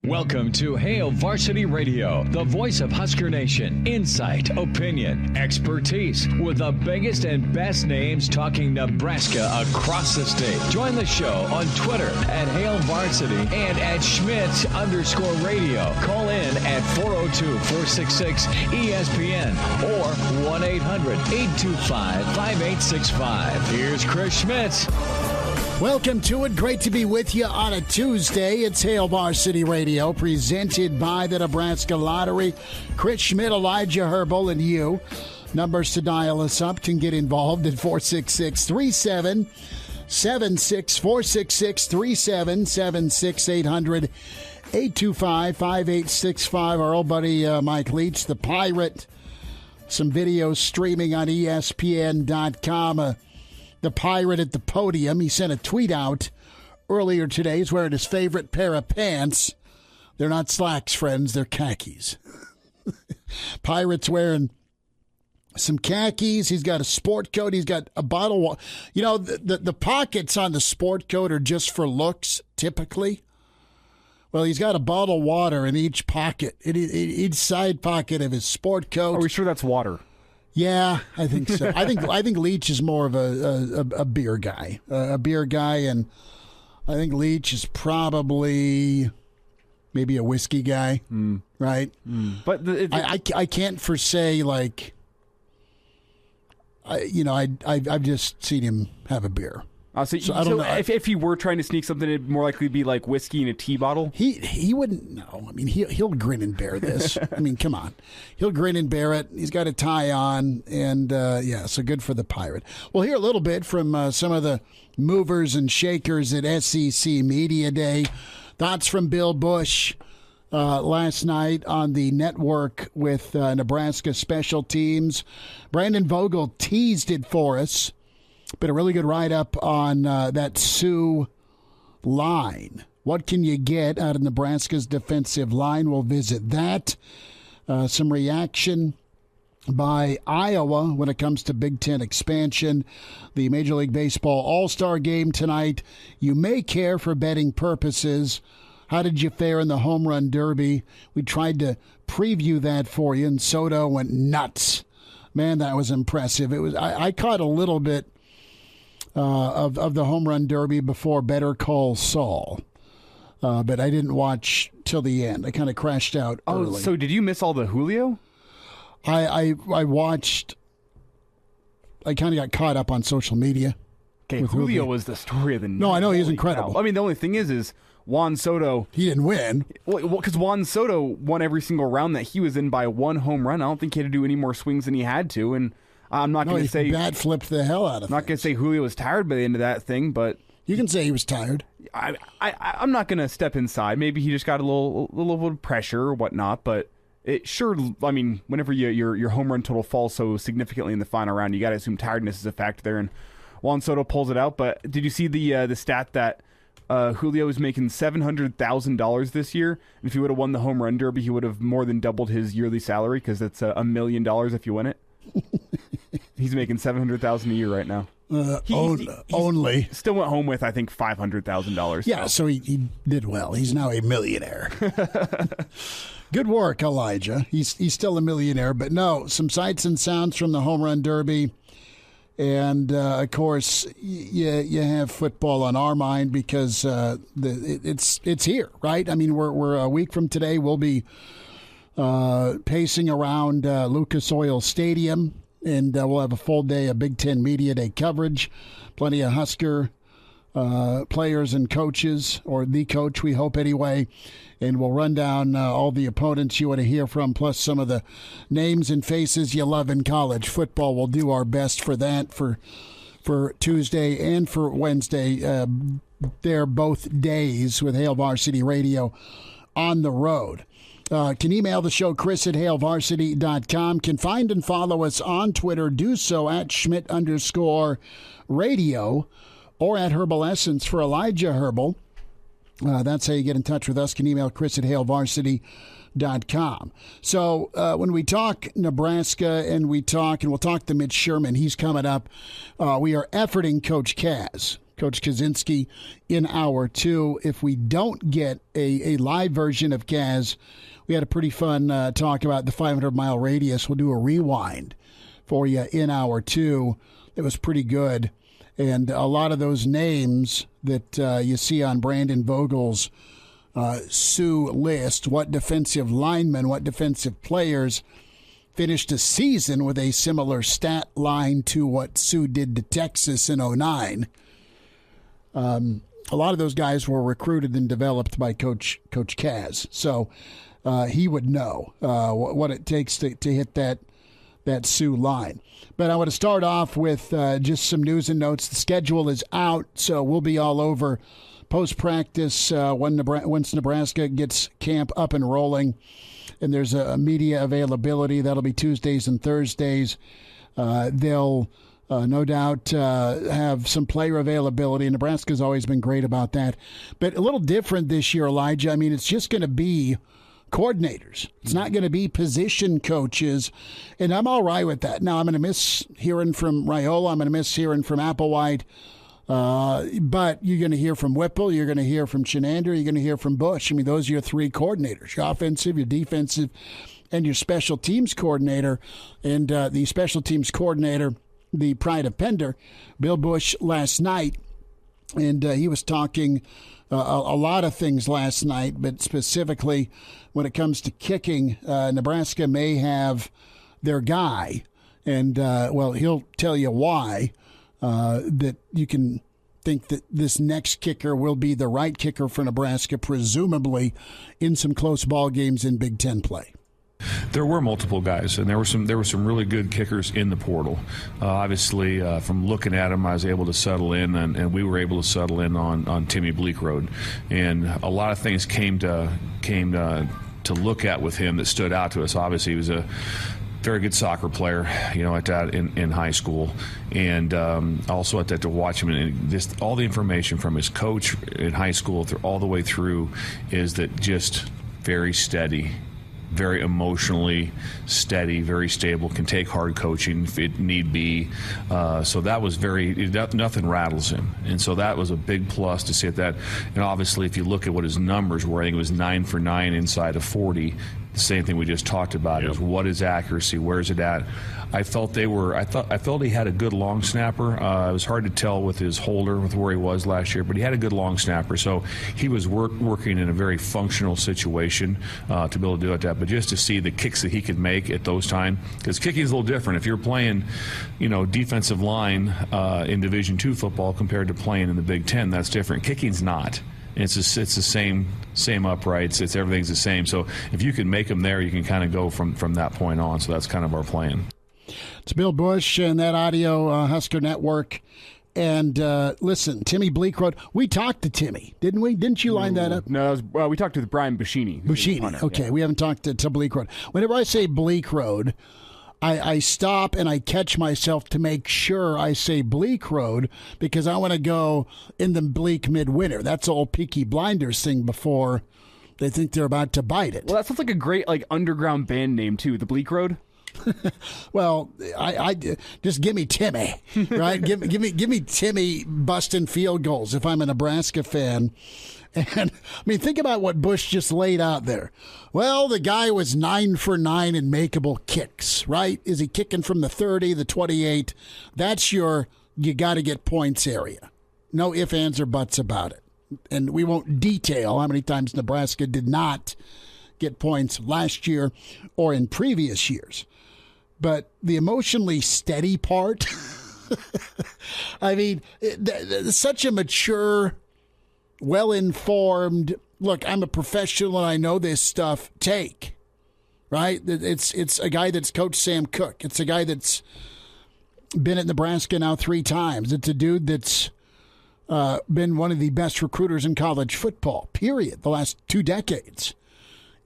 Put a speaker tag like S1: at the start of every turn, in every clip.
S1: Welcome to Hail Varsity Radio, the voice of Husker Nation. Insight, opinion, expertise, with the biggest and best names talking Nebraska across the state. Join the show on Twitter at Hail Varsity and at Schmidt_radio. Call in at 402-466-ESPN or 1-800-825-5865. Here's Chris Schmidt.
S2: Welcome to it. Great to be with you on a Tuesday. It's Hail Varsity Radio, presented by the Nebraska Lottery. Chris Schmidt, Elijah Herbel, and you. Numbers to dial us up can get involved at 466-3776, 466-3776, 800-825-5865. Our old buddy Mike Leach, the Pirate. Some videos streaming on ESPN.com. The Pirate at the podium. He sent a tweet out earlier today. He's wearing his favorite pair of pants. They're not slacks, friends. They're khakis. Pirate's wearing some khakis. He's got a sport coat. He's got a bottle. You know, the pockets on the sport coat are just for looks, typically. Well, he's got a bottle of water in each pocket, each side pocket of his sport coat.
S3: Are we sure that's water?
S2: Yeah, I think so. I think Leach is more of a beer guy, and I think Leach is probably maybe a whiskey guy, right?
S3: But
S2: I can't foresay I've just seen him have a beer.
S3: So I don't know. If he were trying to sneak something, it'd more likely be like whiskey in a tea bottle.
S2: He wouldn't know. I mean, he'll grin and bear this. I mean, come on, he'll grin and bear it. He's got a tie on, and so good for the Pirate. We'll hear a little bit from some of the movers and shakers at SEC Media Day. Thoughts from Bill Busch last night on the network with Nebraska special teams. Brandon Vogel teased it for us. But a really good write-up on that Sioux line. What can you get out of Nebraska's defensive line? We'll visit that. Some reaction by Iowa when it comes to Big Ten expansion. The Major League Baseball All-Star Game tonight. You may care for betting purposes. How did you fare in the Home Run Derby? We tried to preview that for you, and Soto went nuts. Man, that was impressive. It was. I caught a little bit of the Home Run Derby before Better Call Saul. But I didn't watch till the end. I kind of crashed out early.
S3: So did you miss all the Julio?
S2: I watched. I kind of got caught up on social media.
S3: Okay, Julio was the story of the night.
S2: No, I know, he's incredible.
S3: I mean, the only thing is Juan Soto.
S2: He didn't win.
S3: Well, because Juan Soto won every single round that he was in by one home run. I don't think he had to do any more swings than he had to, and I'm not going to say
S2: bat flipped the hell out of.
S3: I'm not going to say Julio was tired by the end of that thing, but
S2: you can say he was tired.
S3: I'm not going to step inside. Maybe he just got a little bit of pressure or whatnot, but it sure. I mean, whenever your home run total falls so significantly in the final round, you got to assume tiredness is a factor there. And Juan Soto pulls it out. But did you see the stat that Julio is making $700,000 this year? And if he would have won the home run derby, he would have more than doubled his yearly salary because it's $1 million if you win it. He's making $700,000 a year right now.
S2: Only
S3: still went home with I think $500,000.
S2: Yeah, so he did well. He's now a millionaire. Good work, Elijah. He's still a millionaire, but no, some sights and sounds from the Home Run Derby, and of course you have football on our mind because it's here, right? I mean, we're a week from today. We'll be pacing around Lucas Oil Stadium, and we'll have a full day of Big Ten Media Day coverage. Plenty of Husker players and coaches, or the coach, we hope anyway. And we'll run down all the opponents you want to hear from, plus some of the names and faces you love in college football. We'll do our best for that for Tuesday and for Wednesday. They're both days with Hail Varsity Radio on the road. Can email the show, chris@hailvarsity.com. Can find and follow us on Twitter. Do so at Schmidt_radio or at Herbal Essence for Elijah Herbel. That's how you get in touch with us. Can email chris@hailvarsity.com. So when we talk Nebraska and we'll talk to Mitch Sherman, he's coming up. We are efforting Coach Kaz Coach Kaczenski in hour 2. If we don't get a live version of Kaz, we had a pretty fun talk about the 500-mile radius. We'll do a rewind for you in hour 2. It was pretty good. And a lot of those names that you see on Brandon Vogel's Sioux list, what defensive linemen, what defensive players finished a season with a similar stat line to what Sioux did to Texas in 2009. A lot of those guys were recruited and developed by Coach Kaz. So he would know what it takes to hit that Sioux line. But I want to start off with just some news and notes. The schedule is out, so we'll be all over post-practice once Nebraska gets camp up and rolling. And there's a media availability. That'll be Tuesdays and Thursdays. They'll no doubt have some player availability. Nebraska's always been great about that. But a little different this year, Elijah. I mean, it's just going to be coordinators. It's not going to be position coaches, and I'm all right with that. Now, I'm going to miss hearing from Raiola. I'm going to miss hearing from Applewhite. But you're going to hear from Whipple. You're going to hear from Chenander. You're going to hear from Busch. I mean, those are your 3 coordinators, your offensive, your defensive, and your special teams coordinator. And the special teams coordinator, the pride of Pender, Bill Busch, last night, and he was talking a lot of things last night, but specifically when it comes to kicking, Nebraska may have their guy, and, he'll tell you why, that you can think that this next kicker will be the right kicker for Nebraska, presumably in some close ball games in Big Ten play.
S4: There were multiple guys, and there were some really good kickers in the portal. Obviously, from looking at them, I was able to settle in, and we were able to settle in on Timmy Bleekrode. And a lot of things came to look at with him that stood out to us. Obviously, he was a very good soccer player, at that in high school, and also at that to watch him, and just all the information from his coach in high school all the way through is that just very steady, very emotionally steady, very stable, can take hard coaching if it need be. So that was nothing rattles him. And so that was a big plus to see that. And obviously, if you look at what his numbers were, I think it was 9 for 9 inside of 40. The same thing we just talked about is what is accuracy, where's it at? I felt he had a good long snapper. It was hard to tell with his holder with where he was last year, but he had a good long snapper. So he was working in a very functional situation to be able to do that. But just to see the kicks that he could make at those times, because kicking is a little different. If you're playing, defensive line in Division II football compared to playing in the Big Ten, that's different. Kicking's not. It's the same uprights. Everything's the same. So if you can make them there, you can kind of go from that point on. So that's kind of our plan.
S2: It's Bill Busch and that audio Husker Network. And listen, Timmy Bleekrode, we talked to Timmy, didn't we? Didn't you line that up?
S3: No, we talked to Brian Buschini.
S2: Okay, we haven't talked to Bleekrode. Whenever I say Bleekrode, I stop and I catch myself to make sure I say Bleekrode because I want to go in the bleak midwinter. That's the old Peaky Blinders thing before they think they're about to bite it.
S3: Well, that sounds like a great underground band name too, the Bleak Road.
S2: Well, I just give me Timmy, right? give me Timmy busting field goals if I'm a Nebraska fan. And I mean, think about what Busch just laid out there. Well, the guy was 9 for 9 in makeable kicks, right? Is he kicking from the 30, the 28? That's you got to get points area. No ifs, ands, or buts about it. And we won't detail how many times Nebraska did not get points last year or in previous years. But the emotionally steady part, I mean, such a mature, well-informed, look, I'm a professional and I know this stuff, take, right? It's a guy that's coached Sam Cook. It's a guy that's been at Nebraska now 3 times. It's a dude that's been one of the best recruiters in college football, period, the last 2 decades.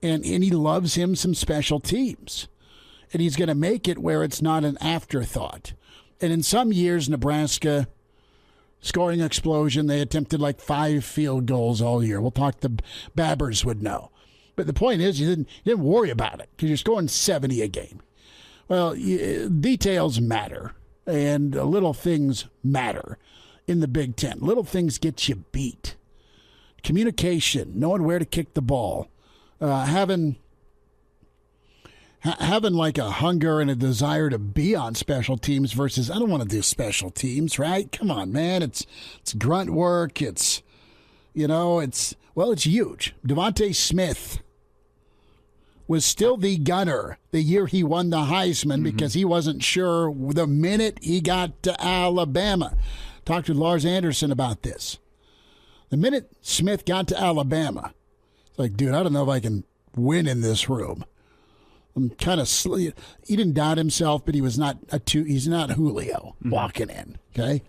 S2: And he loves him some special teams. And he's going to make it where it's not an afterthought. And in some years, Nebraska, scoring explosion, they attempted 5 field goals all year. We'll talk to Babbers would know. But the point is, you didn't worry about it because you're scoring 70 a game. Well, details matter, and little things matter. in the Big Ten. Little things get you beat. Communication, knowing where to kick the ball, having like a hunger and a desire to be on special teams versus I don't want to do special teams, right? Come on, man. It's grunt work. It's huge. Devante Smith was still the gunner the year he won the Heisman because he wasn't sure the minute he got to Alabama. Talked to Lars Anderson about this. The minute Smith got to Alabama, it's like, dude, I don't know if I can win in this room. I'm kind of he didn't doubt himself, but he was not he's not Julio walking in. Okay,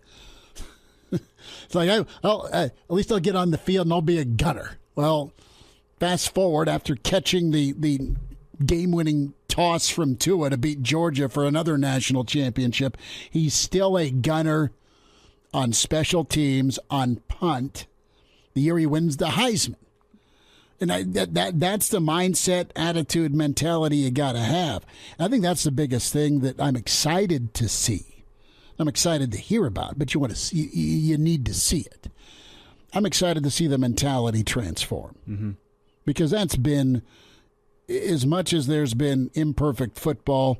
S2: it's like at least I'll get on the field and I'll be a gunner. Well, fast forward after catching the game-winning toss from Tua to beat Georgia for another national championship, he's still a gunner on special teams, on punt. The year he wins the Heisman. And that's the mindset, attitude, mentality you got to have. And I think that's the biggest thing that I'm excited to see. I'm excited to hear about, but you need to see it. I'm excited to see the mentality transform. Because that's been, as much as there's been imperfect football,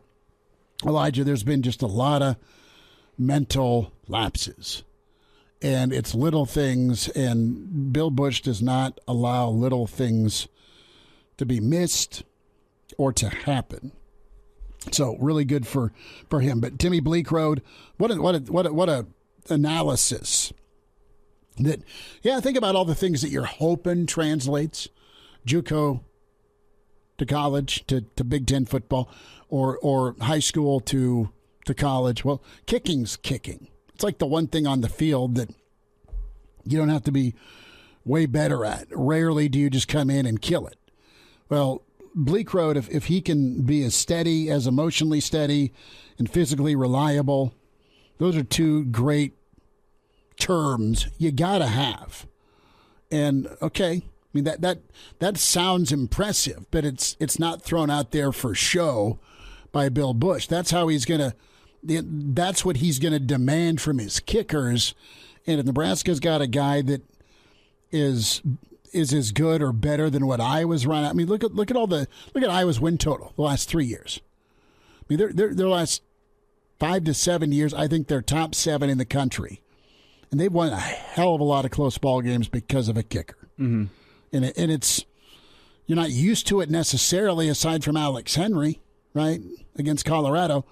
S2: Elijah, there's been just a lot of mental lapses. And it's little things, and Bill Busch does not allow little things to be missed or to happen. So really good for him. But Timmy Bleekrode, what a analysis. That think about all the things that you're hoping translates JUCO to college to Big Ten football, or high school to college. Well, kicking's kicking. It's like the one thing on the field that you don't have to be way better at. Rarely do you just come in and kill it. Well, Bleekrode, if he can be as steady, as emotionally steady, and physically reliable, those are two great terms you got to have. And, okay, I mean, that sounds impressive, but it's not thrown out there for show by Bill Busch. That's how he's going to that's what he's going to demand from his kickers. And if Nebraska's got a guy that is as good or better than what Iowa's run. I mean, look at Iowa's win total the last 3 years. I mean, their last 5 to 7 years, I think they're top 7 in the country, and they've won a hell of a lot of close ball games because of a kicker. And it's you're not used to it necessarily, aside from Alex Henry, right, against Colorado.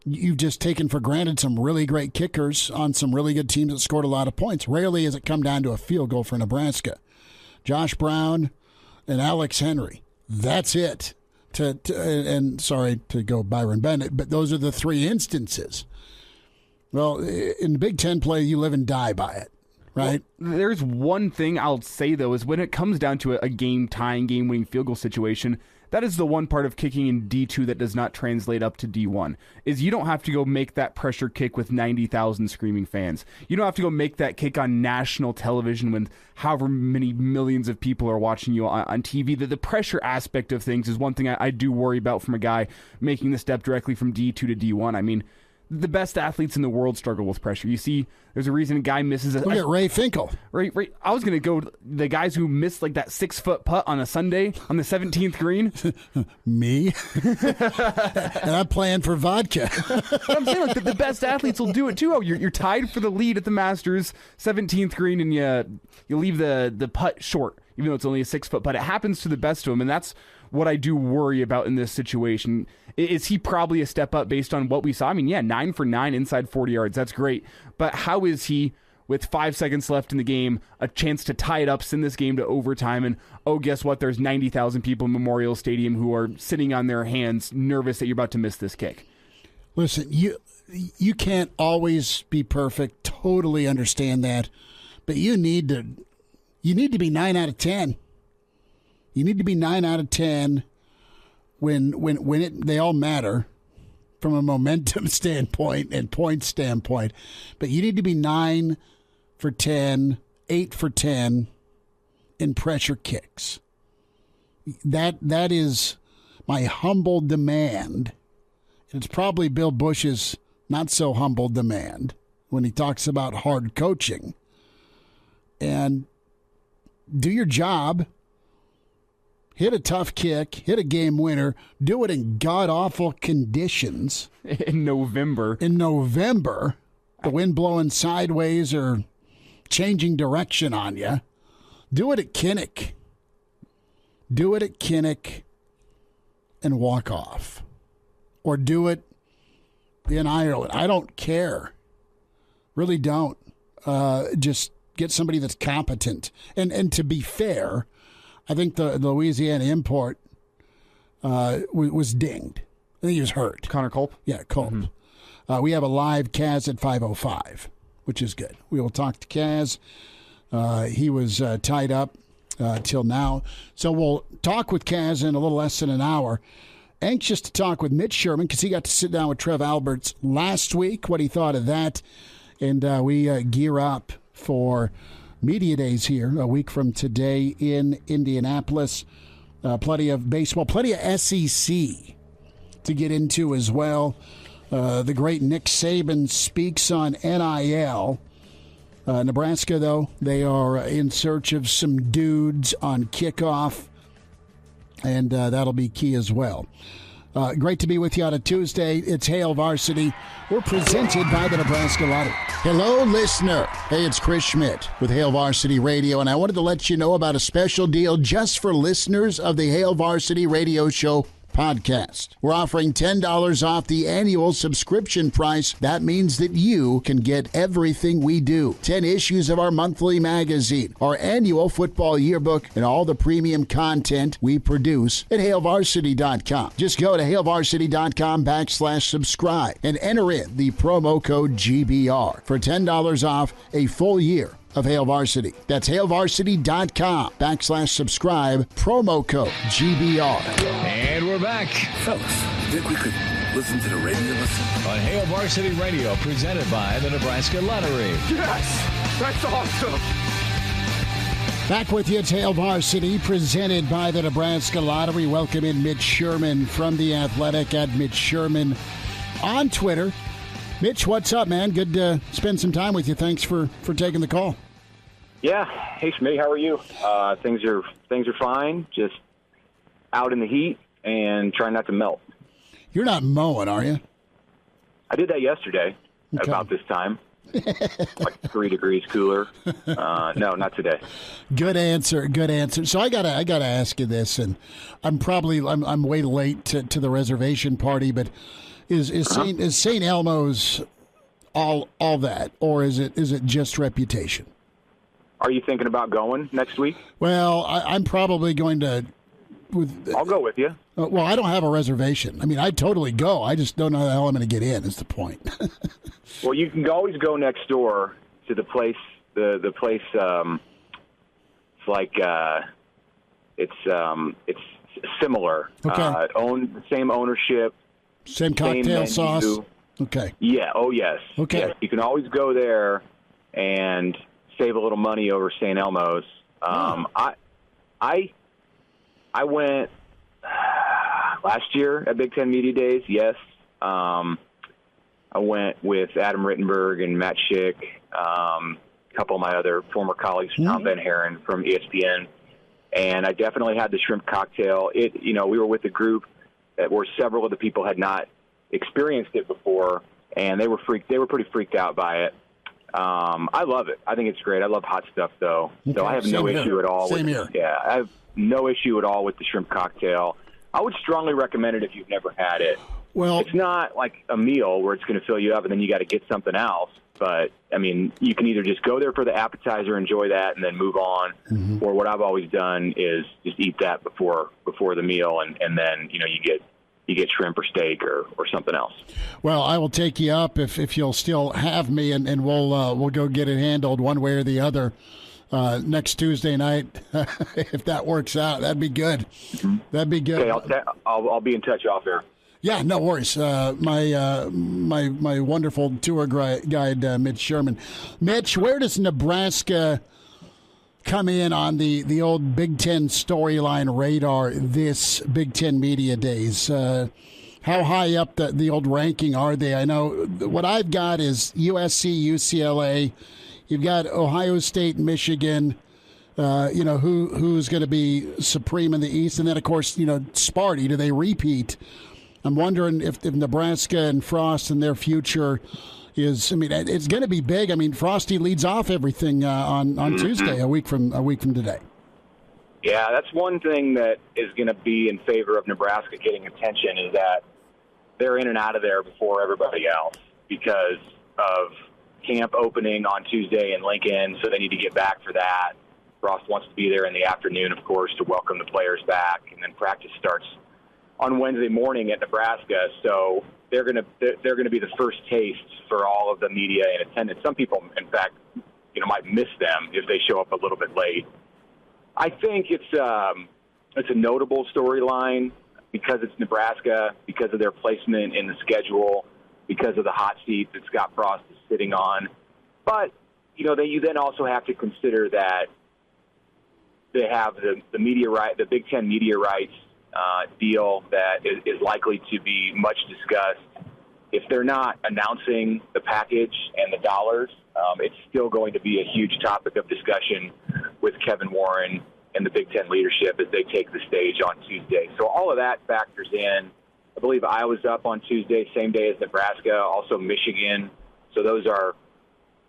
S2: You've just taken for granted some really great kickers on some really good teams that scored a lot of points. Rarely has it come down to a field goal for Nebraska. Josh Brown and Alex Henry. That's it. And sorry to go Byron Bennett, but those are the three instances. Well, in Big Ten play, you live and die by it, right?
S3: Well, there's one thing I'll say, though, is when it comes down to a game-tying, game-winning field goal situation, that is the one part of kicking in D2 that does not translate up to D1, is you don't have to go make that pressure kick with 90,000 screaming fans. You don't have to go make that kick on national television when however many millions of people are watching you on TV. The pressure aspect of things is one thing I do worry about from a guy making the step directly from D2 to D1. I mean, the best athletes in the world struggle with pressure. You see, there's a reason a guy misses
S2: Look at Ray Finkel.
S3: Right. I was going to go the guys who missed like that 6-foot putt on a Sunday on the 17th green.
S2: Me? And I'm playing for vodka.
S3: But I'm saying, like, the best athletes will do it too. Oh, you're tied for the lead at the Masters, 17th green, and you leave the putt short, even though it's only a 6-foot putt. It happens to the best of them, and that's what I do worry about in this situation. Is he probably a step up based on what we saw? I mean, 9 for 9 inside 40 yards. That's great. But how is he, with 5 seconds left in the game, a chance to tie it up, send this game to overtime, and, oh, guess what? There's 90,000 people in Memorial Stadium who are sitting on their hands, nervous that you're about to miss this kick.
S2: Listen, you can't always be perfect. Totally understand that. But you need to be 9 out of 10. You need to be 9 out of 10 when they all matter from a momentum standpoint and point standpoint. But you need to be 9 for 10, 8 for 10 in pressure kicks. That is my humble demand. It's probably Bill Busch's not so humble demand. when he talks about hard coaching. And do your job, hit a tough kick, hit a game winner, do it in god-awful conditions.
S3: In November.
S2: The wind blowing sideways or changing direction on you. Do it at Kinnick. And walk off. Or do it in Ireland. I don't care. Really don't. Just get somebody that's competent. And to be fair, I think the Louisiana import was dinged. I think he was hurt.
S3: Connor Culp?
S2: Yeah, Culp. Mm-hmm. We have a live Kaz at 5:05, which is good. We will talk to Kaz. He was tied up till now. So we'll talk with Kaz in a little less than an hour. Anxious to talk with Mitch Sherman because he got to sit down with Trev Alberts last week, what he thought of that. And we gear up for Media Days here a week from today in Indianapolis. Plenty of baseball, plenty of SEC to get into as well. The great Nick Saban speaks on NIL. Nebraska, though, they are in search of some dudes on kickoff, and that'll be key as well. Great to be with you on a Tuesday. It's Hail Varsity. We're presented by the Nebraska Lottery. Hello, listener. Hey, it's Chris Schmidt with Hail Varsity Radio, and I wanted to let you know about a special deal just for listeners of the Hail Varsity Radio Show podcast. We're offering $10 off the annual subscription price. That means that you can get everything we do. 10 issues of our monthly magazine, our annual football yearbook, and all the premium content we produce at HailVarsity.com. Just go to HailVarsity.com/subscribe and enter in the promo code GBR for $10 off a full year of Hail Varsity. That's HailVarsity.com/subscribe, promo code GBR.
S1: And we're back
S5: Fellas, you think we could listen to the radio
S1: on Hail Varsity Radio, presented by the Nebraska Lottery.
S3: Yes! That's awesome!
S2: Back with you, it's Hail Varsity, presented by the Nebraska Lottery. Welcome in Mitch Sherman from The Athletic at Mitch Sherman on Twitter. Mitch, what's up, man? Good to spend some time with you. Thanks for taking the call.
S6: Yeah. Hey, Schmidt, how are you? Things are fine. Just out in the heat and trying not to melt.
S2: You're not mowing, are you?
S6: I did that yesterday at about this time. Like 3 degrees cooler. No, not today.
S2: Good answer. So I gotta ask you this, and I'm way late to the reservation party, but is St. Elmo's all that, or is it just reputation?
S6: Are you thinking about going next week?
S2: Well, I'm probably going to.
S6: I'll go with you.
S2: Well, I don't have a reservation. I mean, I'd totally go. I just don't know how the hell I'm going to get in, is the point.
S6: Well, you can always go next door to the place. The place, it's like it's similar.
S2: Okay.
S6: Same ownership.
S2: Same cocktail sauce. Okay.
S6: Yeah. Oh, yes.
S2: Okay.
S6: Yes. You can always go there and save a little money over St. Elmo's. I went last year at Big Ten Media Days. Yes. I went with Adam Rittenberg and Matt Schick, a couple of my other former colleagues, Tom Ben Heron from ESPN, and I definitely had the shrimp cocktail. We were with a group where several of the people had not experienced it before, and they were pretty freaked out by it. I love it. I think it's great. I love hot stuff, though. Okay. So I have no issue at all.
S2: Same here.
S6: Yeah, I have no issue at all with the shrimp cocktail. I would strongly recommend it if you've never had it.
S2: Well,
S6: it's not like a meal where it's going to fill you up and then you got to get something else. But, I mean, you can either just go there for the appetizer, enjoy that, and then move on. Mm-hmm. Or what I've always done is just eat that before the meal, and then, you get shrimp or steak or something else.
S2: Well, I will take you up if you'll still have me, and we'll go get it handled one way or the other next Tuesday night. If that works out, that'd be good. Mm-hmm. That'd be good.
S6: Okay, I'll be in touch off air.
S2: Yeah, no worries. My wonderful tour guide, Mitch Sherman. Mitch, where does Nebraska come in on the old Big Ten storyline radar this Big Ten Media Days? how high up the old ranking are they? I know what I've got is USC, UCLA. You've got Ohio State, Michigan. Who's going to be supreme in the East, and then of course Sparty. Do they repeat? I'm wondering if Nebraska and Frost and their future is. I mean, it's going to be big. I mean, Frosty leads off everything on Tuesday, a week from today.
S6: Yeah, that's one thing that is going to be in favor of Nebraska getting attention is that they're in and out of there before everybody else because of camp opening on Tuesday in Lincoln, so they need to get back for that. Frost wants to be there in the afternoon, of course, to welcome the players back, and then practice starts on Wednesday morning at Nebraska. So they're going to be the first taste for all of the media in attendance. Some people, in fact, might miss them if they show up a little bit late. I think it's a notable storyline because it's Nebraska, because of their placement in the schedule, because of the hot seat that Scott Frost is sitting on. But you then also have to consider that they have the media right, the Big Ten media rights deal that is likely to be much discussed. If they're not announcing the package and the dollars, it's still going to be a huge topic of discussion with Kevin Warren and the Big Ten leadership as they take the stage on Tuesday. So all of that factors in. I believe Iowa's up on Tuesday, same day as Nebraska, also Michigan. So those are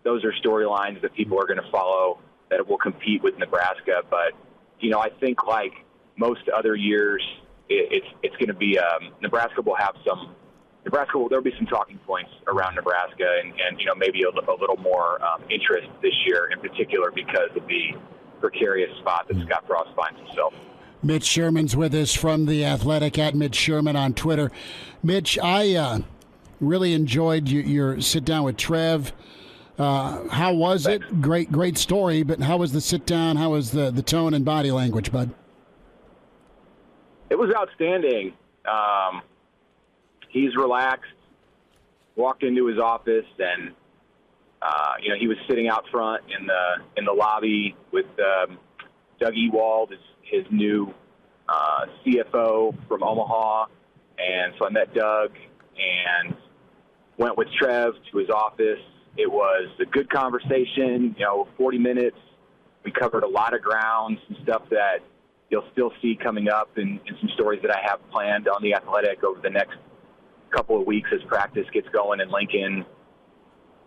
S6: storylines that people are going to follow that will compete with Nebraska. But, I think like most other years, it's going to be Nebraska will have there'll be some talking points around Nebraska and maybe a little more interest this year in particular because of the precarious spot that Scott Frost finds himself.
S2: Mitch Sherman's with us from The Athletic at Mitch Sherman on Twitter. Mitch, I really enjoyed your sit down with Trev. How was it? Great story, but how was the sit down? How was the tone and body language, bud?
S6: It was outstanding. He's relaxed. Walked into his office, and he was sitting out front in the lobby with Doug Ewald, his new CFO from Omaha, and so I met Doug and went with Trev to his office. It was a good conversation, 40 minutes. We covered a lot of ground, some stuff that you'll still see coming up and some stories that I have planned on The Athletic over the next couple of weeks as practice gets going in Lincoln.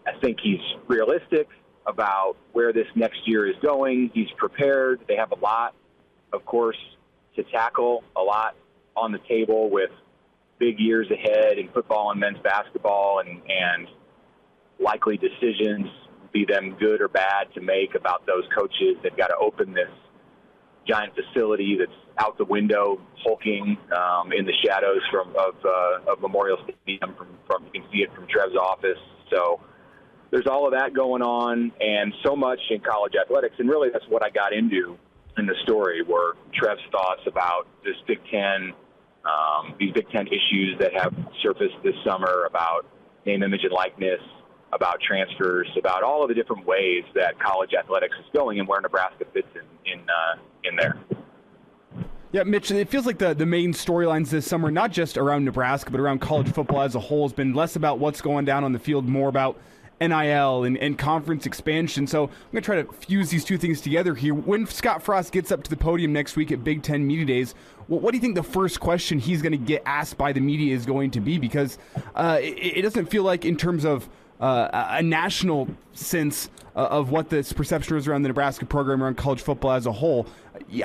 S6: I think he's realistic about where this next year is going. He's prepared. They have a lot, of course, to tackle, a lot on the table with big years ahead in football and men's basketball and likely decisions, be them good or bad, to make about those coaches. They've got to open this giant facility that's out the window, hulking in the shadows of Memorial Stadium. From you can see it from Trev's office. So there's all of that going on, and so much in college athletics. And really, that's what I got into in the story, were Trev's thoughts about this Big Ten, these Big Ten issues that have surfaced this summer about name, image, and likeness, about transfers, about all of the different ways that college athletics is going and where Nebraska fits in there.
S3: Yeah, Mitch, it feels like the main storylines this summer, not just around Nebraska, but around college football as a whole, has been less about what's going down on the field, more about NIL and conference expansion. So I'm going to try to fuse these two things together here. When Scott Frost gets up to the podium next week at Big Ten Media Days, what do you think the first question he's going to get asked by the media is going to be? Because it doesn't feel like, in terms of a national sense of what this perception is around the Nebraska program, around college football as a whole,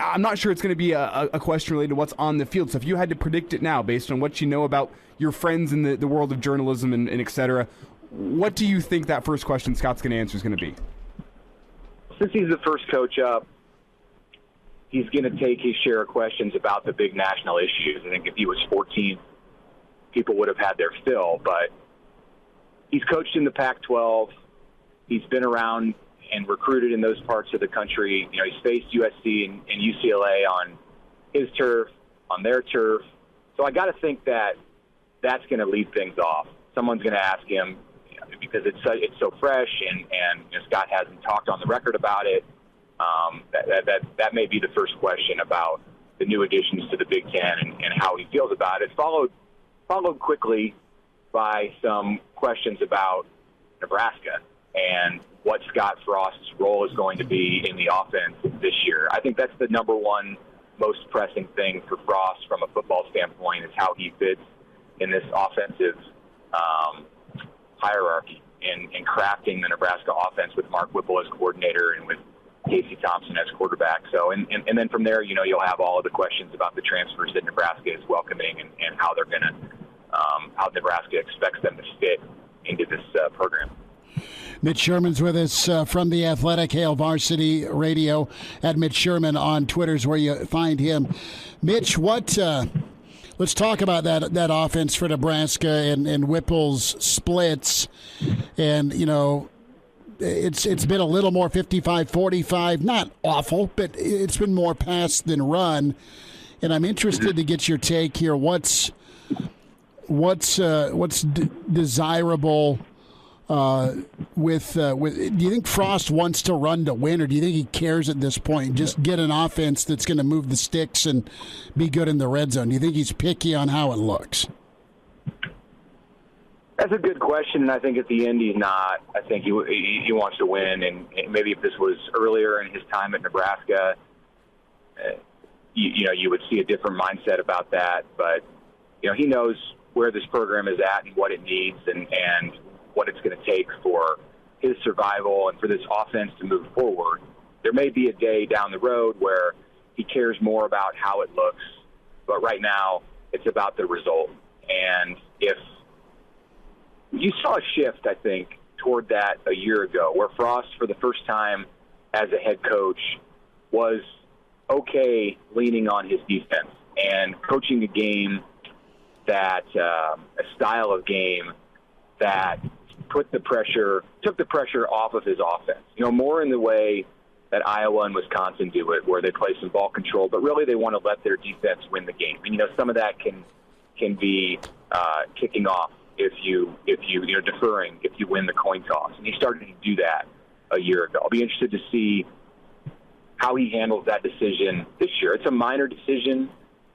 S3: I'm not sure it's going to be a question related to what's on the field. So if you had to predict it now based on what you know about your friends in the world of journalism and et cetera, what do you think that first question Scott's going to answer is going to be?
S6: Since he's the first coach up, he's going to take his share of questions about the big national issues. I think if he was 14th, people would have had their fill. But he's coached in the Pac-12. He's been around and recruited in those parts of the country. He's faced USC and UCLA on his turf, on their turf. So I got to think that that's going to lead things off. Someone's going to ask him, because it's so fresh, and Scott hasn't talked on the record about it. That may be the first question about the new additions to the Big Ten and how he feels about it, followed followed quickly by some questions about Nebraska and what Scott Frost's role is going to be in the offense this year. I think that's the number one most pressing thing for Frost from a football standpoint, is how he fits in this offensive hierarchy in crafting the Nebraska offense with Mark Whipple as coordinator and with Casey Thompson as quarterback. So, and then from there, you'll have all of the questions about the transfers that Nebraska is welcoming and how they're going to, how Nebraska expects them to fit into this program.
S2: Mitch Sherman's with us from The Athletic. Hail Varsity Radio at Mitch Sherman on Twitter is where you find him. Mitch, let's talk about that offense for Nebraska and Whipple's splits. And, it's been a little more 55-45, not awful, but it's been more pass than run. And I'm interested to get your take here. What's desirable with do you think Frost wants to run to win, or do you think he cares at this point? Just get an offense that's going to move the sticks and be good in the red zone. Do you think he's picky on how it looks?
S6: That's a good question, and I think at the end he's not. I think he wants to win, and maybe if this was earlier in his time at Nebraska, you would see a different mindset about that. But he knows where this program is at and what it needs, and what it's going to take for his survival and for this offense to move forward. There may be a day down the road where he cares more about how it looks, but right now it's about the result. And if you saw a shift, I think, toward that a year ago, where Frost, for the first time as a head coach, was okay leaning on his defense and coaching a game that, a style of game that took the pressure off of his offense. More in the way that Iowa and Wisconsin do it, where they play some ball control, but really they want to let their defense win the game. And some of that can be kicking off if you deferring if you win the coin toss. And he started to do that a year ago. I'll be interested to see how he handles that decision this year. It's a minor decision,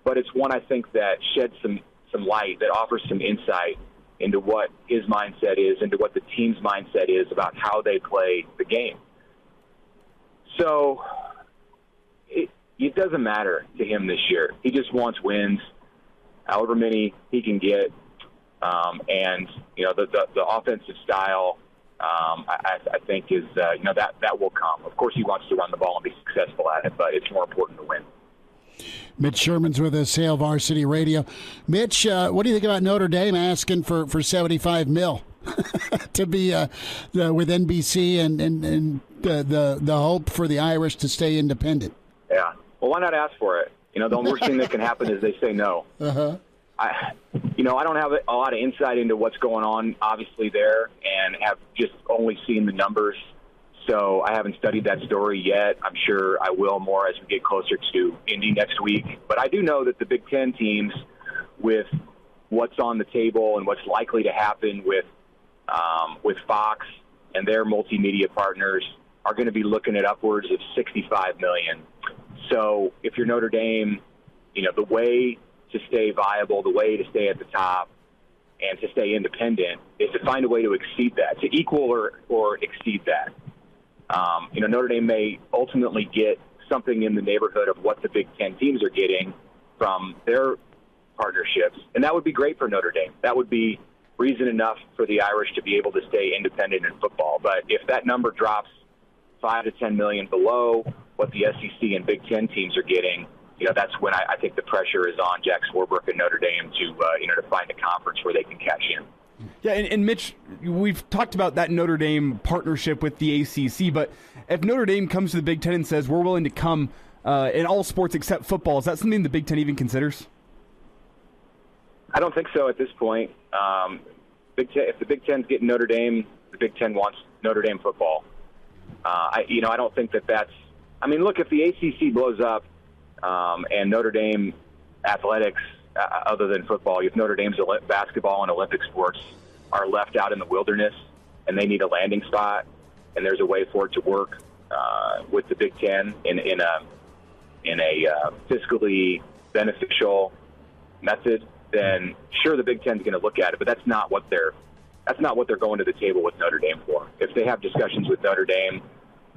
S6: but it's one I think that sheds some light, that offers some insight into what his mindset is, into what the team's mindset is about how they play the game. So it doesn't matter to him this year. He just wants wins, however many he can get. And the offensive style, I think is that will come. Of course, he wants to run the ball and be successful at it, but it's more important to win.
S2: Mitch Sherman's with us, Hail Varsity Radio. Mitch, what do you think about Notre Dame asking for $75 million to be with NBC and the hope for the Irish to stay independent?
S6: Yeah. Well, why not ask for it? The worst thing that can happen is they say no.
S2: Uh-huh.
S6: I don't have a lot of insight into what's going on, obviously, there, and have just only seen the numbers. So I haven't studied that story yet. I'm sure I will more as we get closer to Indy next week. But I do know that the Big Ten teams, with what's on the table and what's likely to happen with Fox and their multimedia partners, are going to be looking at upwards of $65 million. So if you're Notre Dame, the way to stay viable, the way to stay at the top and to stay independent is to find a way to exceed that, to equal or exceed that. Notre Dame may ultimately get something in the neighborhood of what the Big Ten teams are getting from their partnerships, and that would be great for Notre Dame. That would be reason enough for the Irish to be able to stay independent in football. But if that number drops $5 to $10 million below what the SEC and Big Ten teams are getting, that's when I think the pressure is on Jack Swarbrick and Notre Dame to find a conference where they can cash in.
S3: Yeah, and Mitch, we've talked about that Notre Dame partnership with the ACC, but if Notre Dame comes to the Big Ten and says we're willing to come in all sports except football, is that something the Big Ten even considers?
S6: I don't think so at this point. If the Big Ten's getting Notre Dame, the Big Ten wants Notre Dame football. I don't think that's. I mean, look, if the ACC blows up and Notre Dame athletics, other than football, if Notre Dame's basketball and Olympic sports are left out in the wilderness and they need a landing spot, and there's a way for it to work with the Big Ten in a fiscally beneficial method, then sure, the Big Ten's going to look at it, but that's not what they're going to the table with Notre Dame for. If they have discussions with Notre Dame,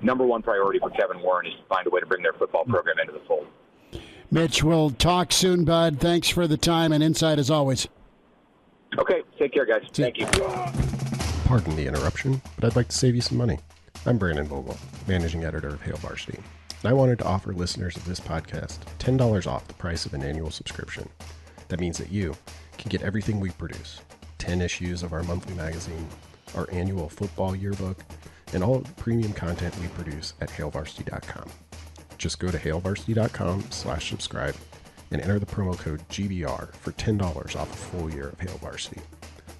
S6: number one priority for Kevin Warren is to find a way to bring their football program into the fold.
S2: Mitch, we'll talk soon, bud. Thanks for the time and insight as always.
S6: Okay, take care, guys. Thank you.
S7: Pardon the interruption, but I'd like to save you some money. I'm Brandon Vogel, managing editor of Hail Varsity, and I wanted to offer listeners of this podcast $10 off the price of an annual subscription. That means that you can get everything we produce, 10 issues of our monthly magazine, our annual football yearbook, and all of the premium content we produce at hailvarsity.com. Just go to hailvarsity.com/subscribe and enter the promo code GBR for $10 off a full year of Hail Varsity.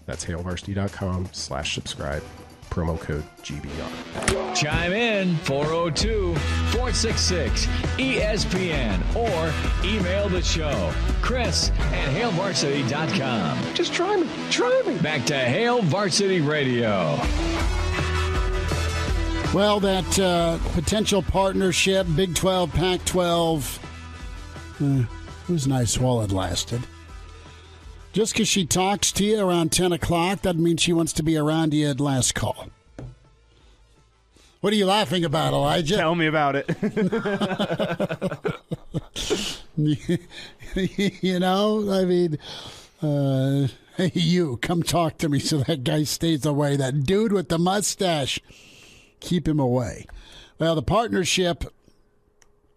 S7: That's hailvarsity.com/subscribe, promo code GBR.
S1: Chime in 402-466-ESPN or email the show, Chris@hailvarsity.com.
S7: Just try me.
S1: Back to Hail Varsity Radio.
S2: Well, that potential partnership, Big 12, Pac-12, it was nice while it lasted. Just because she talks to you around 10 o'clock doesn't mean she wants to be around you at last call. What are you laughing about, Elijah?
S3: Tell me about it.
S2: You know, I mean, hey, you, come talk to me so that guy stays away. That dude with the mustache. Keep him away. Well, the partnership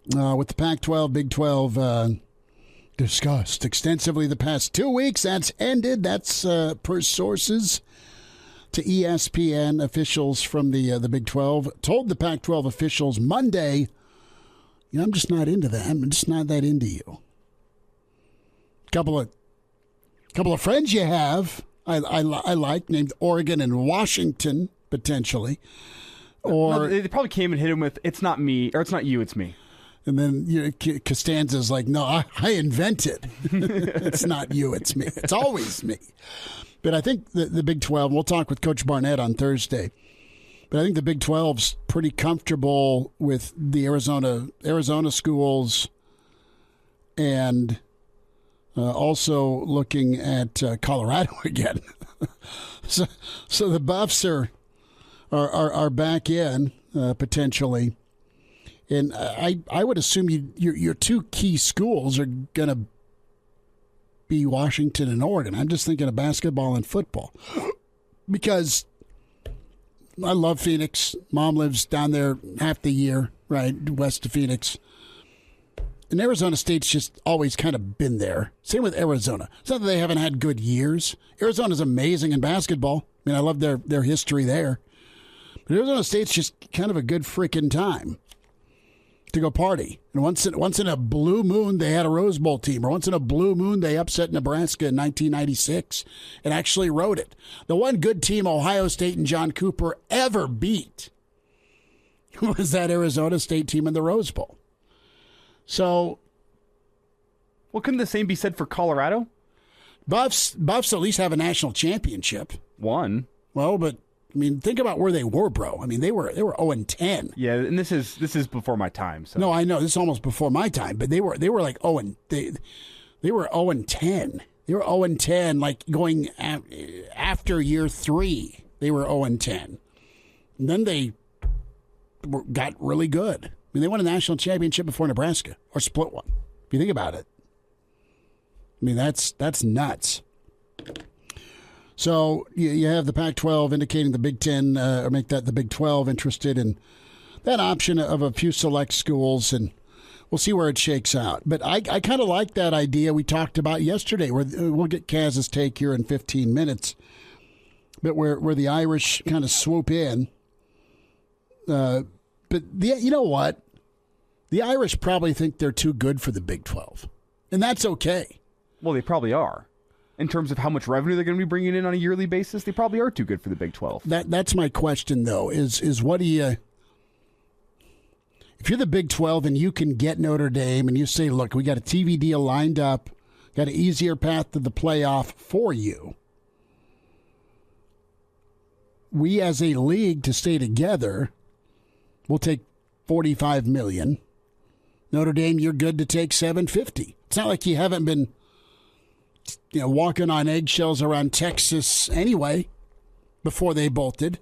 S2: with the Pac-12, Big 12, discussed extensively the past 2 weeks. That's ended. That's per sources to ESPN. Officials from the Big 12 told the Pac-12 officials Monday, you know, I'm just not into that. I'm just not that into you. Couple of friends you have I like, named Oregon and Washington, potentially. Or
S3: no, they probably came and hit him with, it's not me, or it's not you, it's me.
S2: And then Costanza's like, no, I invented. It's not you, it's me. It's always me. But I think the Big 12, we'll talk with Coach Barnett on Thursday, but I think the Big 12's pretty comfortable with the Arizona schools, and also looking at Colorado again. So the Buffs are back in potentially, and I would assume your two key schools are going to be Washington and Oregon. I'm just thinking of basketball and football because I love Phoenix. Mom lives down there half the year, right, west of Phoenix. And Arizona State's just always kind of been there. Same with Arizona. It's not that they haven't had good years. Arizona's amazing in basketball. I mean, I love their history there. But Arizona State's just kind of a good freaking time to go party. And once in a blue moon, they had a Rose Bowl team. Or once in a blue moon, they upset Nebraska in 1996 and actually rode it. The one good team Ohio State and John Cooper ever beat was that Arizona State team in the Rose Bowl. So,
S3: well, couldn't the same be said for Colorado?
S2: Buffs at least have a national championship.
S3: One.
S2: Well, but I mean, think about where they were, bro. I mean, they were 0-10.
S3: Yeah, and this is before my time. So.
S2: No, I know this is almost before my time, but they were like they were 0-10. They were 0-10, like going after year 3. They were 0-10, and then they got really good. I mean, they won a national championship before Nebraska, or split one. If you think about it, I mean that's nuts. So you have the Pac-12 indicating the Big Ten, or make that the Big 12 interested in that option of a few select schools, and we'll see where it shakes out. But I kind of like that idea we talked about yesterday, where we'll get Kaz's take here in 15 minutes, but where the Irish kind of swoop in. But you know what? The Irish probably think they're too good for the Big 12, and that's okay.
S3: Well, they probably are. In terms of how much revenue they're going to be bringing in on a yearly basis, they probably are too good for the Big 12.
S2: That's my question, though, is what do you... If you're the Big 12 and you can get Notre Dame and you say, look, we got a TV deal lined up, got an easier path to the playoff for you, we as a league to stay together will take $45 million. Notre Dame, you're good to take $750. It's not like you haven't been walking on eggshells around Texas anyway before they bolted.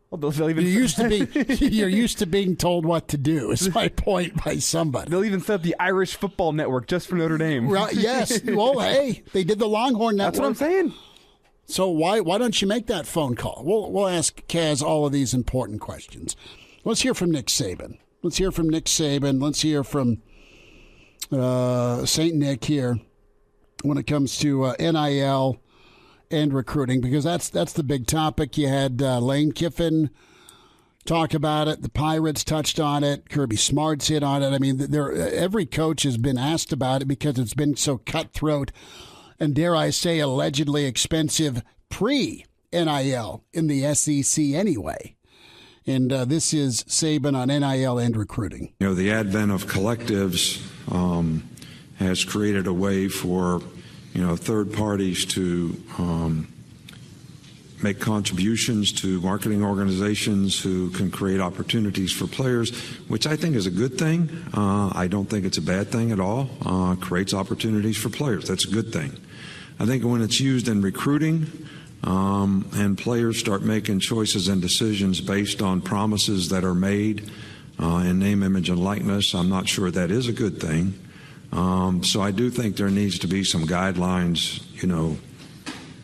S3: Well, they'll even
S2: you're used to being told what to do, is my point, by somebody.
S3: They'll even set up the Irish Football Network just for Notre Dame.
S2: Right, yes. Well, hey, they did the Longhorn Network.
S3: That's what I'm saying.
S2: So why don't you make that phone call? We'll ask Kaz all of these important questions. Let's hear from Nick Saban. Let's hear from St. Nick here when it comes to NIL and recruiting, because that's the big topic. You had Lane Kiffin talk about it. The Pirates touched on it. Kirby Smart's hit on it. I mean, every coach has been asked about it because it's been so cutthroat and, dare I say, allegedly expensive pre-NIL in the SEC anyway. And this is Saban on NIL and recruiting.
S8: The advent of collectives has created a way for, third parties to make contributions to marketing organizations who can create opportunities for players, which I think is a good thing. I don't think it's a bad thing at all. Creates opportunities for players. That's a good thing. I think when it's used in recruiting and players start making choices and decisions based on promises that are made in name, image, and likeness, I'm not sure that is a good thing. So I do think there needs to be some guidelines,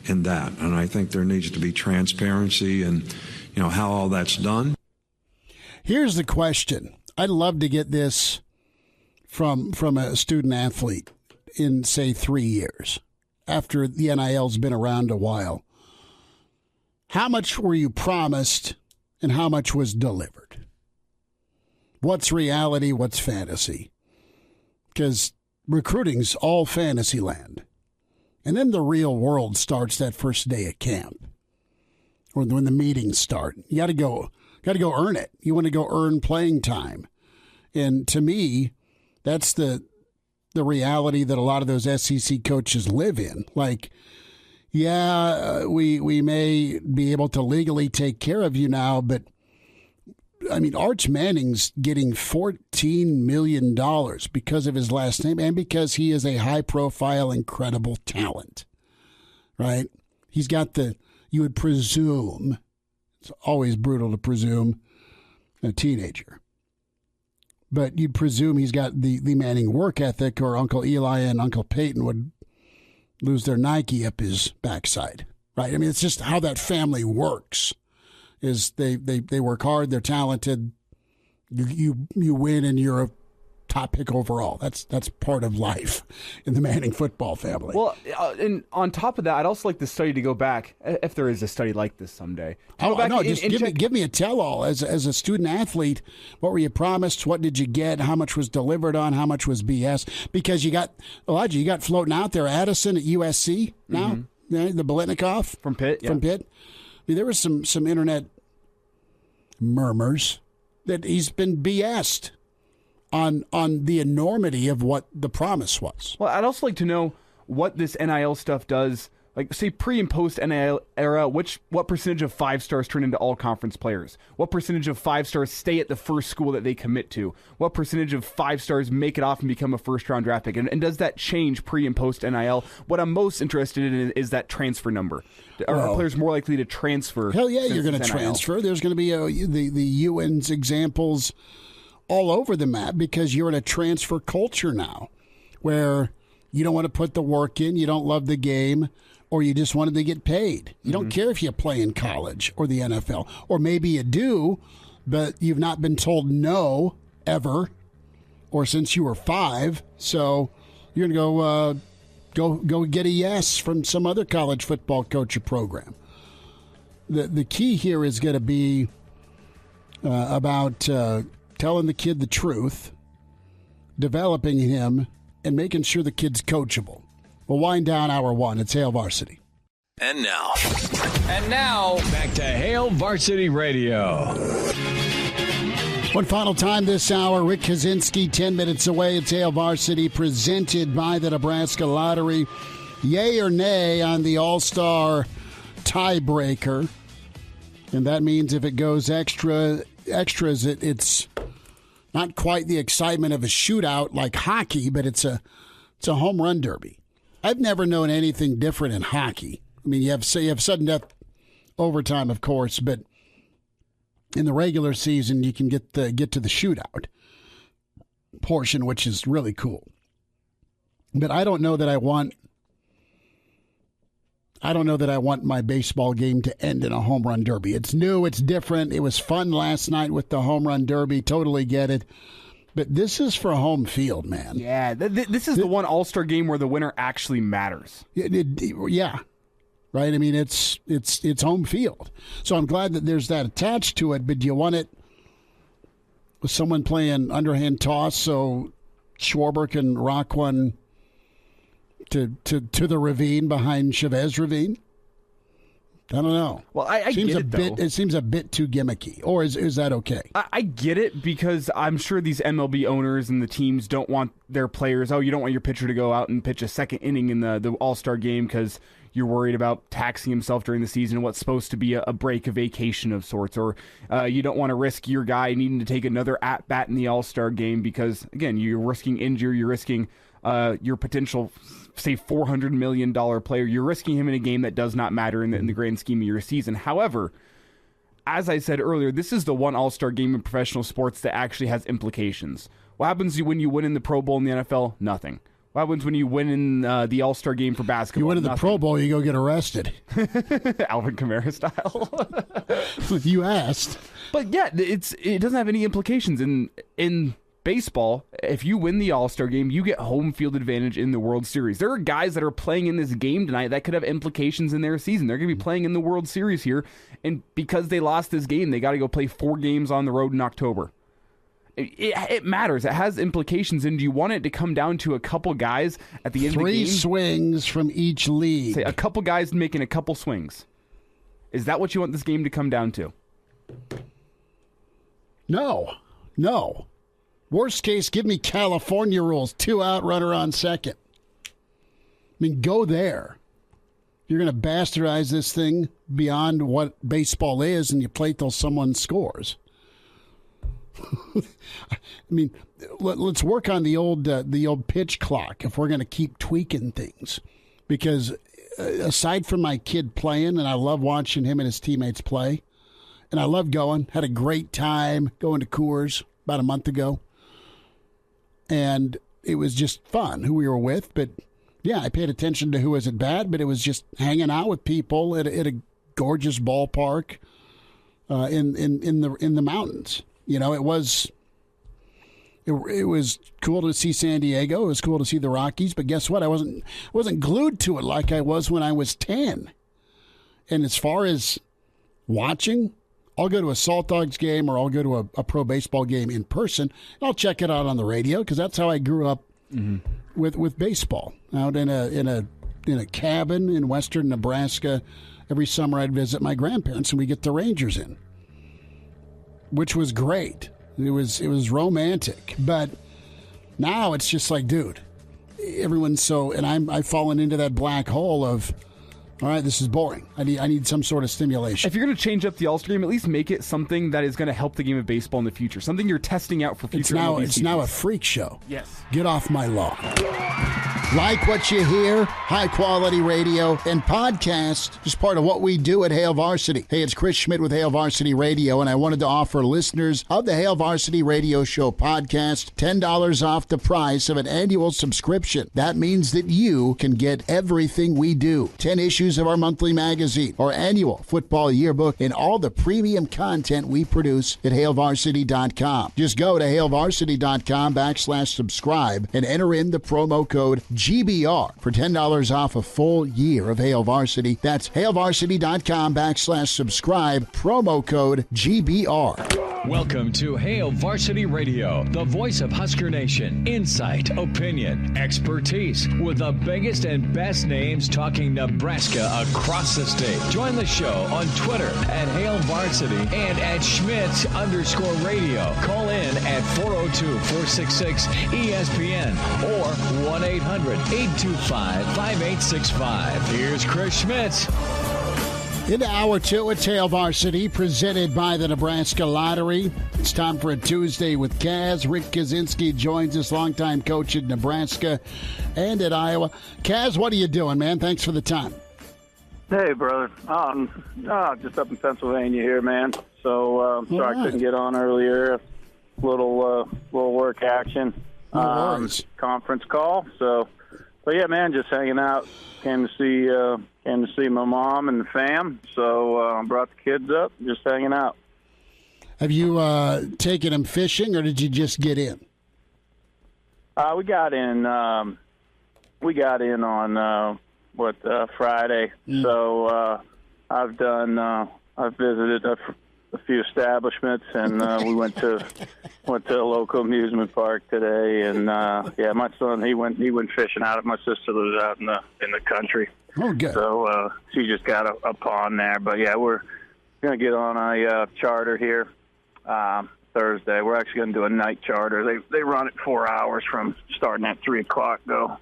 S8: in that. And I think there needs to be transparency and, how all that's done.
S2: Here's the question. I'd love to get this from a student athlete in, say, 3 years, after the NIL's been around a while. How much were you promised and how much was delivered? What's reality? What's fantasy? Because recruiting's all fantasy land. And then the real world starts that first day of camp, or when the meetings start. You got to go earn it. You want to go earn playing time. And to me, that's the reality that a lot of those SEC coaches live in. Like, we may be able to legally take care of you now, but I mean, Arch Manning's getting $14 million because of his last name and because he is a high-profile, incredible talent, right? He's got you would presume, it's always brutal to presume a teenager, but you'd presume he's got the Manning work ethic, or Uncle Eli and Uncle Peyton would lose their Nike up his backside, right? I mean, it's just how that family works. Is they work hard, they're talented, you win, and you're a top pick overall. That's part of life in the Manning football family.
S3: Well, and on top of that, I'd also like the study to go back, if there is a study like this someday.
S2: Give me a tell-all. As a student athlete, what were you promised? What did you get? How much was delivered on? How much was BS? Because you got floating out there Addison at USC now, the Biletnikoff
S3: from Pitt.
S2: From Pitt. I mean, there was some internet murmurs that he's been BS'd on the enormity of what the promise was.
S3: Well, I'd also like to know what this NIL stuff does. Like, say, pre and post NIL era, what percentage of 5-stars turn into all-conference players? What percentage of 5-stars stay at the first school that they commit to? What percentage of 5-stars make it off and become a first-round draft pick? And does that change pre and post NIL? What I'm most interested in is that transfer number. Are players more likely to transfer?
S2: Hell yeah, you're going to transfer. There's going to be the UN's examples all over the map, because you're in a transfer culture now where you don't want to put the work in, you don't love the game, or you just wanted to get paid. You don't care if you play in college or the NFL. Or maybe you do, but you've not been told no ever, or since you were 5. So you're going to go get a yes from some other college football coach or program. The key here is going to be about telling the kid the truth, developing him, and making sure the kid's coachable. We'll wind down hour 1. It's Hail Varsity.
S1: And now, back to Hail Varsity Radio.
S2: One final time this hour, Rick Kaczenski, 10 minutes away. It's Hail Varsity, presented by the Nebraska Lottery. Yay or nay on the All-Star tiebreaker. And that means if it goes extras, it's not quite the excitement of a shootout like hockey, but it's a home run derby. I've never known anything different in hockey. I mean, you have sudden death overtime, of course, but in the regular season, you can get to the shootout portion, which is really cool. But I don't know that I want my baseball game to end in a home run derby. It's new, it's different. It was fun last night with the home run derby. Totally get it. But this is for home field, man.
S3: Yeah, this is the one All-Star game where the winner actually matters.
S2: Yeah. Right? I mean, it's home field. So I'm glad that there's that attached to it, but do you want it with someone playing underhand toss so Schwarber can rock one to the ravine behind Chavez Ravine? I don't know.
S3: Well, I get it, though.
S2: It seems a bit too gimmicky. Or is that okay?
S3: I get it, because I'm sure these MLB owners and the teams don't want their players, you don't want your pitcher to go out and pitch a second inning in the All-Star game because you're worried about taxing himself during the season, what's supposed to be a break, a vacation of sorts, or you don't want to risk your guy needing to take another at-bat in the All-Star game because, again, you're risking injury, you're risking your potential, say, $400 million player. You're risking him in a game that does not matter in the grand scheme of your season. However, as I said earlier, this is the one All-Star game in professional sports that actually has implications. What happens when you win in the Pro Bowl in the NFL? Nothing. What happens when you win in the All-Star game for basketball?
S2: You win in the Pro Bowl, you go get arrested.
S3: Alvin Kamara style.
S2: You asked.
S3: But yeah, it doesn't have any implications. In baseball, if you win the All-Star game, you get home field advantage in the World Series. There are guys that are playing in this game tonight that could have implications in their season. They're going to be playing in the World Series here, and because they lost this game, they got to go play 4 games on the road in October. It matters. It has implications, and do you want it to come down to a couple guys at the end of the game?
S2: 3 swings from each league.
S3: Say a couple guys making a couple swings. Is that what you want this game to come down to?
S2: No. Worst case, give me California rules. 2 out, runner on second. I mean, go there. You're going to bastardize this thing beyond what baseball is, and you play till someone scores. I mean, let's work on the old pitch clock if we're going to keep tweaking things. Because aside from my kid playing, and I love watching him and his teammates play, and I love going, had a great time going to Coors about a month ago. And it was just fun who we were with. But yeah, I paid attention to who was at bat, but it was just hanging out with people at a gorgeous ballpark in the mountains. You know, it was cool to see San Diego. It was cool to see the Rockies. But guess what? I wasn't glued to it like I was when I was 10. And as far as watching, I'll go to a Salt Dogs game or I'll go to a pro baseball game in person. And I'll check it out on the radio because that's how I grew up with baseball. Out in a cabin in western Nebraska. Every summer I'd visit my grandparents and we get the Rangers in, which was great. It was romantic. But now it's just like, dude, everyone's so, and I've fallen into that black hole of, all right, this is boring. I need some sort of stimulation.
S3: If you're going to change up the All-Star game, at least make it something that is going to help the game of baseball in the future. Something you're testing out for future.
S2: It's now a freak show.
S3: Yes.
S2: Get off my lawn. Like what you hear, high-quality radio and podcast, just part of what we do at Hail Varsity. Hey, it's Chris Schmidt with Hail Varsity Radio, and I wanted to offer listeners of the Hail Varsity Radio Show podcast $10 off the price of an annual subscription. That means that you can get everything we do. 10 issues of our monthly magazine, our annual football yearbook, and all the premium content we produce at HailVarsity.com. Just go to HailVarsity.com/subscribe and enter in the promo code GBR for $10 off a full year of Hail Varsity. That's HailVarsity.com/subscribe, promo code GBR.
S1: Welcome to Hail Varsity Radio, the voice of Husker Nation. Insight, opinion, expertise, with the biggest and best names talking Nebraska across the state. Join the show on Twitter at Hail Varsity and at Schmidt_radio. Call in at 402-466-ESPN or 1-800-825-5865. Here's Chris Schmidt.
S2: Into Hour 2 at Hail Varsity, presented by the Nebraska Lottery. It's time for a Tuesday with Kaz. Rick Kaczenski joins us, longtime coach at Nebraska and at Iowa. Kaz, what are you doing, man? Thanks for the time.
S9: Hey, brother. Just up in Pennsylvania here, man. So sorry I couldn't get on earlier. Little work action. Conference call. So, but yeah, man, just hanging out. Came to see my mom and the fam. So brought the kids up, just hanging out.
S2: Have you taken them fishing, or did you just get in?
S9: We got in. We got in on Friday. So I've visited a few establishments, and we went to a local amusement park today. And my son he went fishing out. My sister lives out in the country.
S2: Oh, good.
S9: So she just got a pond there. But yeah, we're gonna get on a charter here Thursday. We're actually gonna do a night charter. They run it 4 hours from starting at 3:00.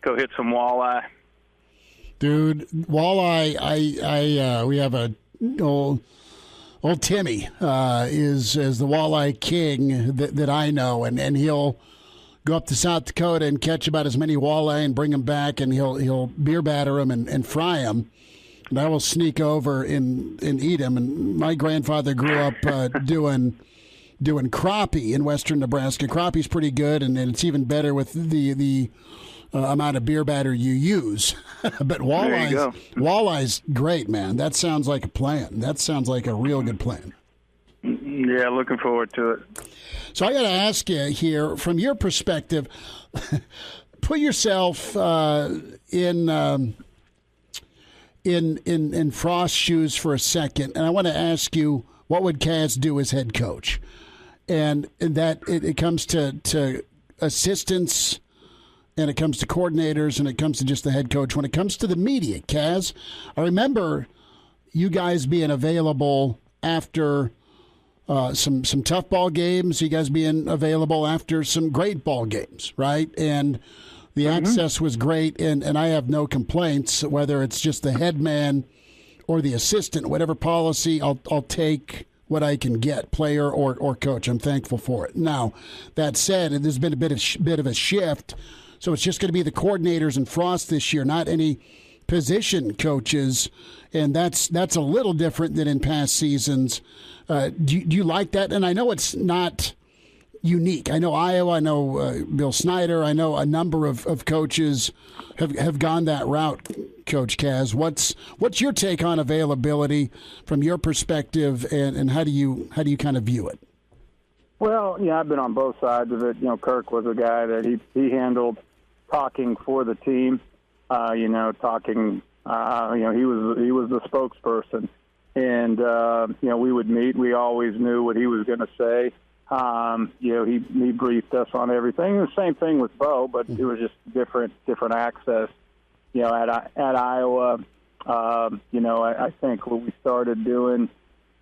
S9: Go hit some walleye.
S2: Dude, walleye. We have a old Timmy is the walleye king that I know, and he'll go up to South Dakota and catch about as many walleye and bring them back, and he'll beer batter them and fry them. And I will sneak over and eat them. And my grandfather grew up doing crappie in western Nebraska. Crappie's pretty good, and it's even better with the amount of beer batter you use. But walleye's great, man. That sounds like a plan. That sounds like a real good plan.
S9: Yeah, looking forward to it.
S2: So I got to ask you here, from your perspective, put yourself in Frost's shoes for a second, and I want to ask you, what would Kaz do as head coach? And that it comes to assistants, and it comes to coordinators, and it comes to just the head coach. When it comes to the media, Kaz, I remember you guys being available after some tough ball games, you guys being available after some great ball games, right? And the access was great, and I have no complaints, whether it's just the head man or the assistant, whatever policy, I'll take what I can get, player or coach. I'm thankful for it. Now, that said, there's been a bit of a shift, so it's just going to be the coordinators and Frost this year, not any position coaches, and that's a little different than in past seasons. Do you like that? And I know it's not unique. I know Iowa, I know Bill Snyder, I know a number of coaches have gone that route. Coach Kaz, what's your take on availability from your perspective, and how do you kind of view it?
S9: Well, yeah, I've been on both sides of it. You know, Kirk was a guy that he handled talking for the team. Talking. He was the spokesperson, and we would meet. We always knew what he was going to say. He briefed us on everything. The same thing with Bo, but it was just different access. You know, at Iowa, I think what we started doing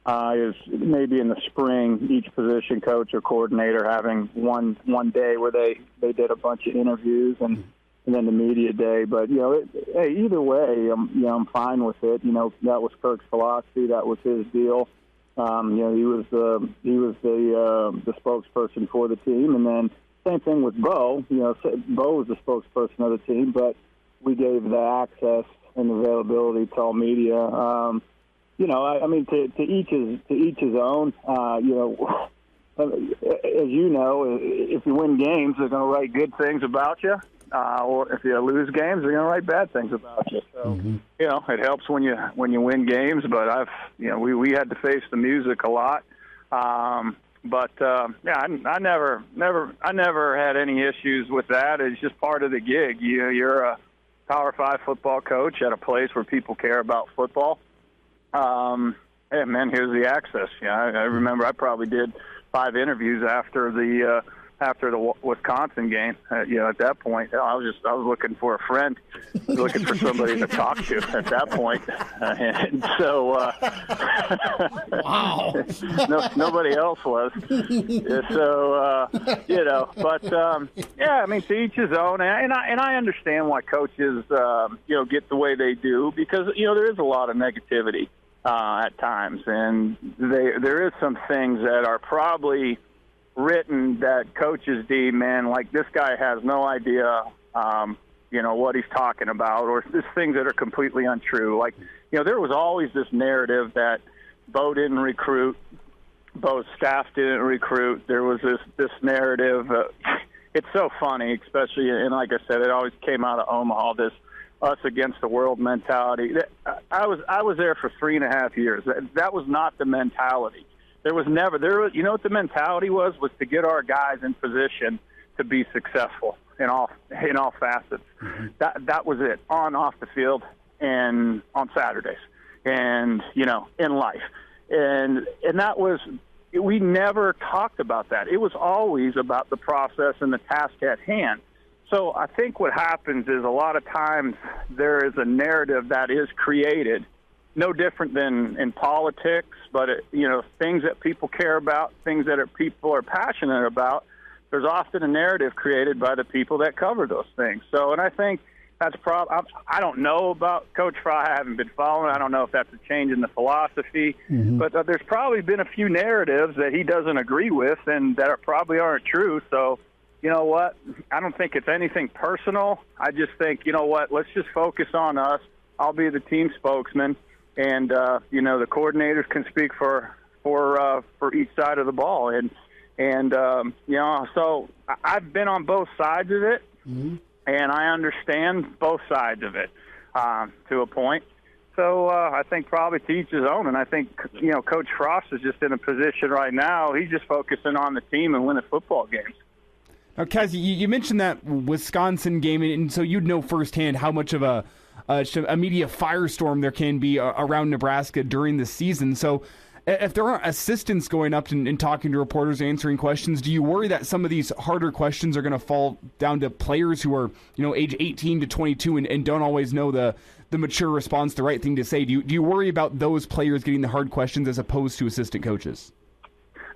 S9: is maybe in the spring, each position coach or coordinator having one day where they did a bunch of interviews and then the media day. But either way, I'm fine with it. You know, that was Kirk's philosophy. That was his deal. He was the spokesperson for the team, and then same thing with Bo. Bo was the spokesperson of the team, but we gave the access and availability to all media. To each his own. As you know, if you win games, they're going to write good things about you. Or if you lose games, they're going to write bad things about you. So, it helps when you win games. But we had to face the music a lot. I never had any issues with that. It's just part of the gig. You're a Power 5 football coach at a place where people care about football. Here's the access. I remember I probably did 5 interviews after the after the Wisconsin game. At that point, I was looking for a friend, looking for somebody to talk to at that point. And so,
S2: wow,
S9: nobody else was. So, I mean, to each his own. And I understand why coaches, get the way they do, because there is a lot of negativity at times, and there is some things that are probably written that coaches deem, man, like this guy has no idea, what he's talking about, or just things that are completely untrue. Like, there was always this narrative that Bo didn't recruit, Bo's staff didn't recruit. There was this narrative. It's so funny, especially, and like I said, it always came out of Omaha, this us against the world mentality. I was there for 3.5 years. That was not the mentality. There was never there. You know what the mentality was to get our guys in position to be successful in all facets. Mm-hmm. That was it, on off the field and on Saturdays, and in life, and that was. We never talked about that. It was always about the process and the task at hand. So I think what happens is a lot of times there is a narrative that is created, no different than in politics, but things that people care about, things that people are passionate about. There's often a narrative created by the people that cover those things. So, and I think that's I don't know about Coach Fry. I haven't been following. I don't know if that's a change in the philosophy, but there's probably been a few narratives that he doesn't agree with and that probably aren't true. So, you know what? I don't think it's anything personal. I just think, let's just focus on us. I'll be the team spokesman, and the coordinators can speak for each side of the ball. So I've been on both sides of it. Mm-hmm. And I understand both sides of it to a point. So I think probably to each his own. And I think, Coach Frost is just in a position right now. He's just focusing on the team and winning football games.
S3: Now, Kaz, you mentioned that Wisconsin game, and so you'd know firsthand how much of a media firestorm there can be around Nebraska during the season. So if there aren't assistants going up and talking to reporters, answering questions, do you worry that some of these harder questions are going to fall down to players who are, age 18 to 22 and don't always know the mature response, the right thing to say? Do you worry about those players getting the hard questions as opposed to assistant coaches?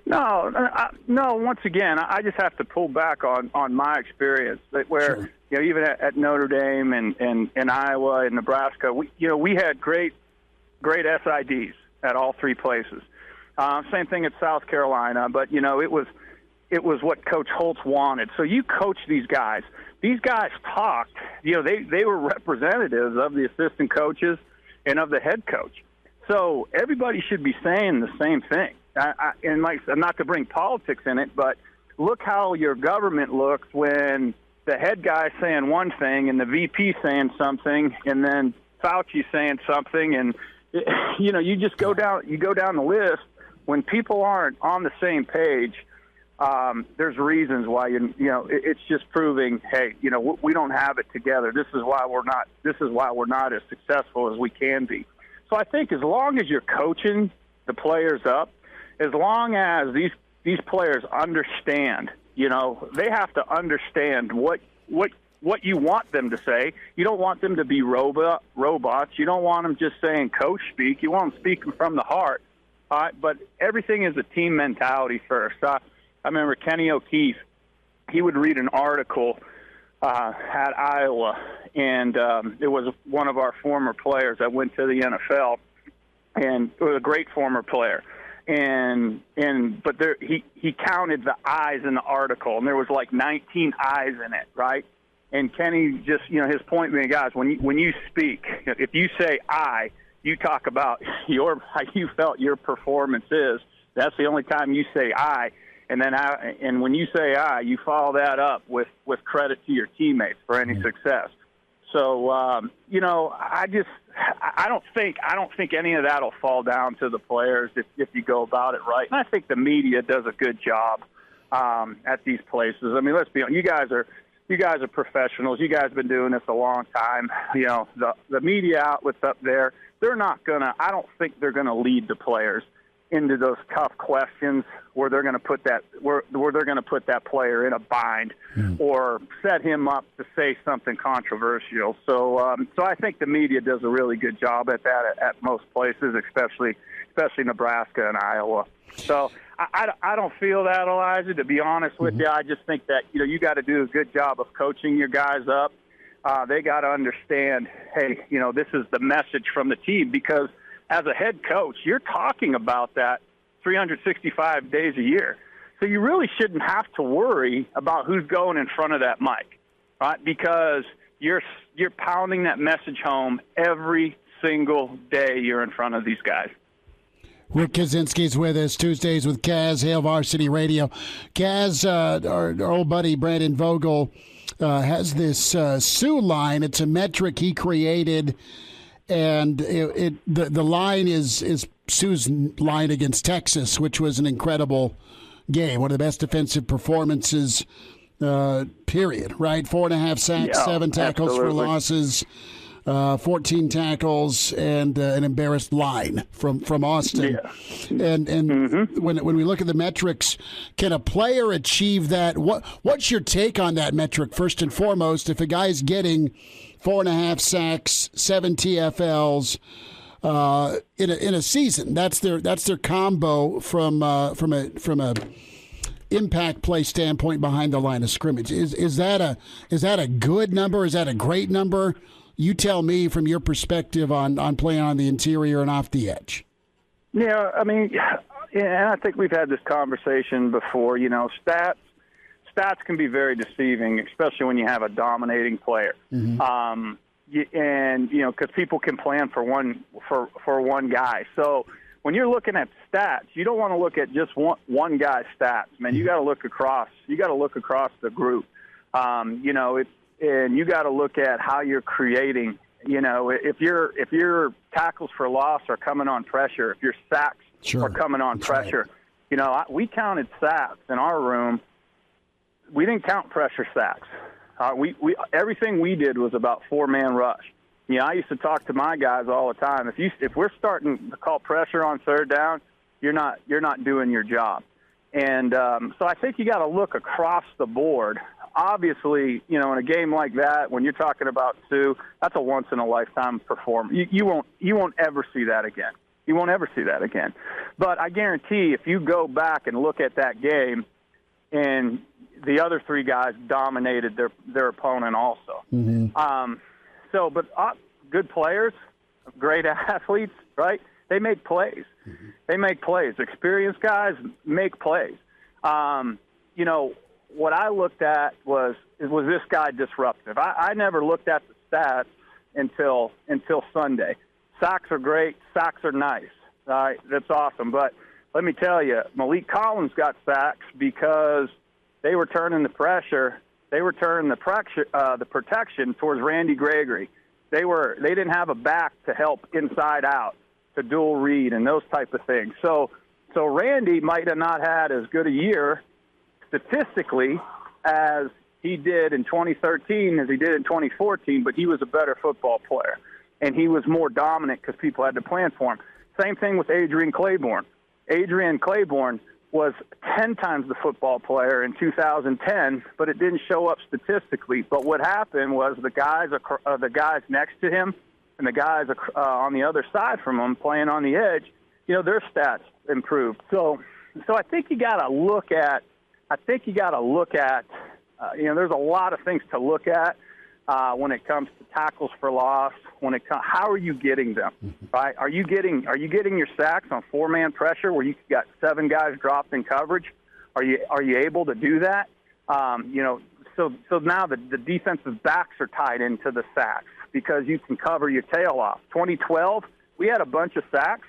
S9: No. Once again, I just have to pull back on my experience where, sure. Even at Notre Dame and Iowa and Nebraska, we had great SIDs at all three places. Same thing at South Carolina, but it was what Coach Holtz wanted. So you coach these guys. These guys talked. They were representatives of the assistant coaches and of the head coach. So everybody should be saying the same thing. And not to bring politics in it, but look how your government looks when the head guy's saying one thing and the VP saying something, and then Fauci saying something, and you just go down the list. When people aren't on the same page, there's reasons why it's just proving, hey, we don't have it together. This is why we're not as successful as we can be. So I think as long as you're coaching the players up, as long as these players understand, they have to understand what you want them to say. You don't want them to be robots. You don't want them just saying coach speak. You want them speaking from the heart. But everything is a team mentality first. I remember Kenny O'Keefe, he would read an article at Iowa, and it was one of our former players that went to the NFL, and it was a great former player. But he counted the I's in the article, and there was like 19 I's in it, right? And Kenny just, his point being, guys, when you speak, if you say I, you talk about how you felt your performance is. That's the only time you say I. And when you say I, you follow that up with credit to your teammates for any success. So, I don't think any of that will fall down to the players if you go about it right. And I think the media does a good job at these places. I mean, let's be honest. You guys are professionals. You guys have been doing this a long time. The media outlets up there, I don't think they're gonna lead the players into those tough questions where they're going to put that where they're going to put that player in a bind or set him up to say something controversial. So so I think the media does a really good job at that at most places, especially Nebraska and Iowa. So I don't feel that, Elijah, to be honest with you. I just think that, you got to do a good job of coaching your guys up. They got to understand, hey, this is the message from the team, because as a head coach, you're talking about that 365 days a year. So you really shouldn't have to worry about who's going in front of that mic, right? Because you're pounding that message home every single day you're in front of these guys.
S2: Rick Kaczenski's with us, Tuesdays with Kaz, Hail Varsity Radio. Kaz, our old buddy Brandon Vogel has this Sioux line. It's a metric he created, and the line is Sioux's line against Texas, which was an incredible game, one of the best defensive performances, period, right? 4.5 sacks, 7 tackles for losses. 14 tackles and an embarrassed line from Austin. Yeah. And when we look at the metrics, can a player achieve that? What's your take on that metric, first and foremost? If a guy's getting 4.5 sacks, 7 TFLs in a season, that's their combo from a impact play standpoint behind the line of scrimmage. Is that a good number? Is that a great number? You tell me from your perspective on playing on the interior and off the edge.
S9: Yeah, I mean, and I think we've had this conversation before. Stats can be very deceiving, especially when you have a dominating player. And because people can plan for one guy. So when you're looking at stats, you don't want to look at just one guy's stats, man. You got to look across. You got to look across the group. And you got to look at how you're creating. If your tackles for loss are coming on pressure, if your sacks are coming on pressure, right. We counted sacks in our room. We didn't count pressure sacks. We everything we did was about 4-man rush. I used to talk to my guys all the time. If we're starting to call pressure on third down, you're not doing your job. And so I think you got to look across the board. Obviously, in a game like that, when you're talking about Sioux, that's a once-in-a-lifetime performance. You won't ever see that again. You won't ever see that again. But I guarantee if you go back and look at that game, and the other 3 guys dominated their opponent also. But good players, great athletes, right? They make plays. They make plays. Experienced guys make plays. What I looked at was this guy disruptive? I never looked at the stats until Sunday. Sacks are great. Sacks are nice. All right, that's awesome. But let me tell you, Malik Collins got sacks because they were turning the pressure. They were turning the protection towards Randy Gregory. They didn't have a back to help inside out, to dual read and those type of things. So Randy might have not had as good a year statistically as he did in 2013 as he did in 2014, but he was a better football player, and he was more dominant because people had to plan for him. Same thing with Adrian Claiborne. Adrian Claiborne was 10 times the football player in 2010, but it didn't show up statistically. But what happened was the guys next to him and the guys on the other side from him playing on the edge, their stats improved. So I think you got to look at. There's a lot of things to look at when it comes to tackles for loss. How are you getting them? Right? Are you getting your sacks on 4-man pressure where you got 7 guys dropped in coverage? Are you able to do that? So now the defensive backs are tied into the sacks because you can cover your tail off. 2012, we had a bunch of sacks.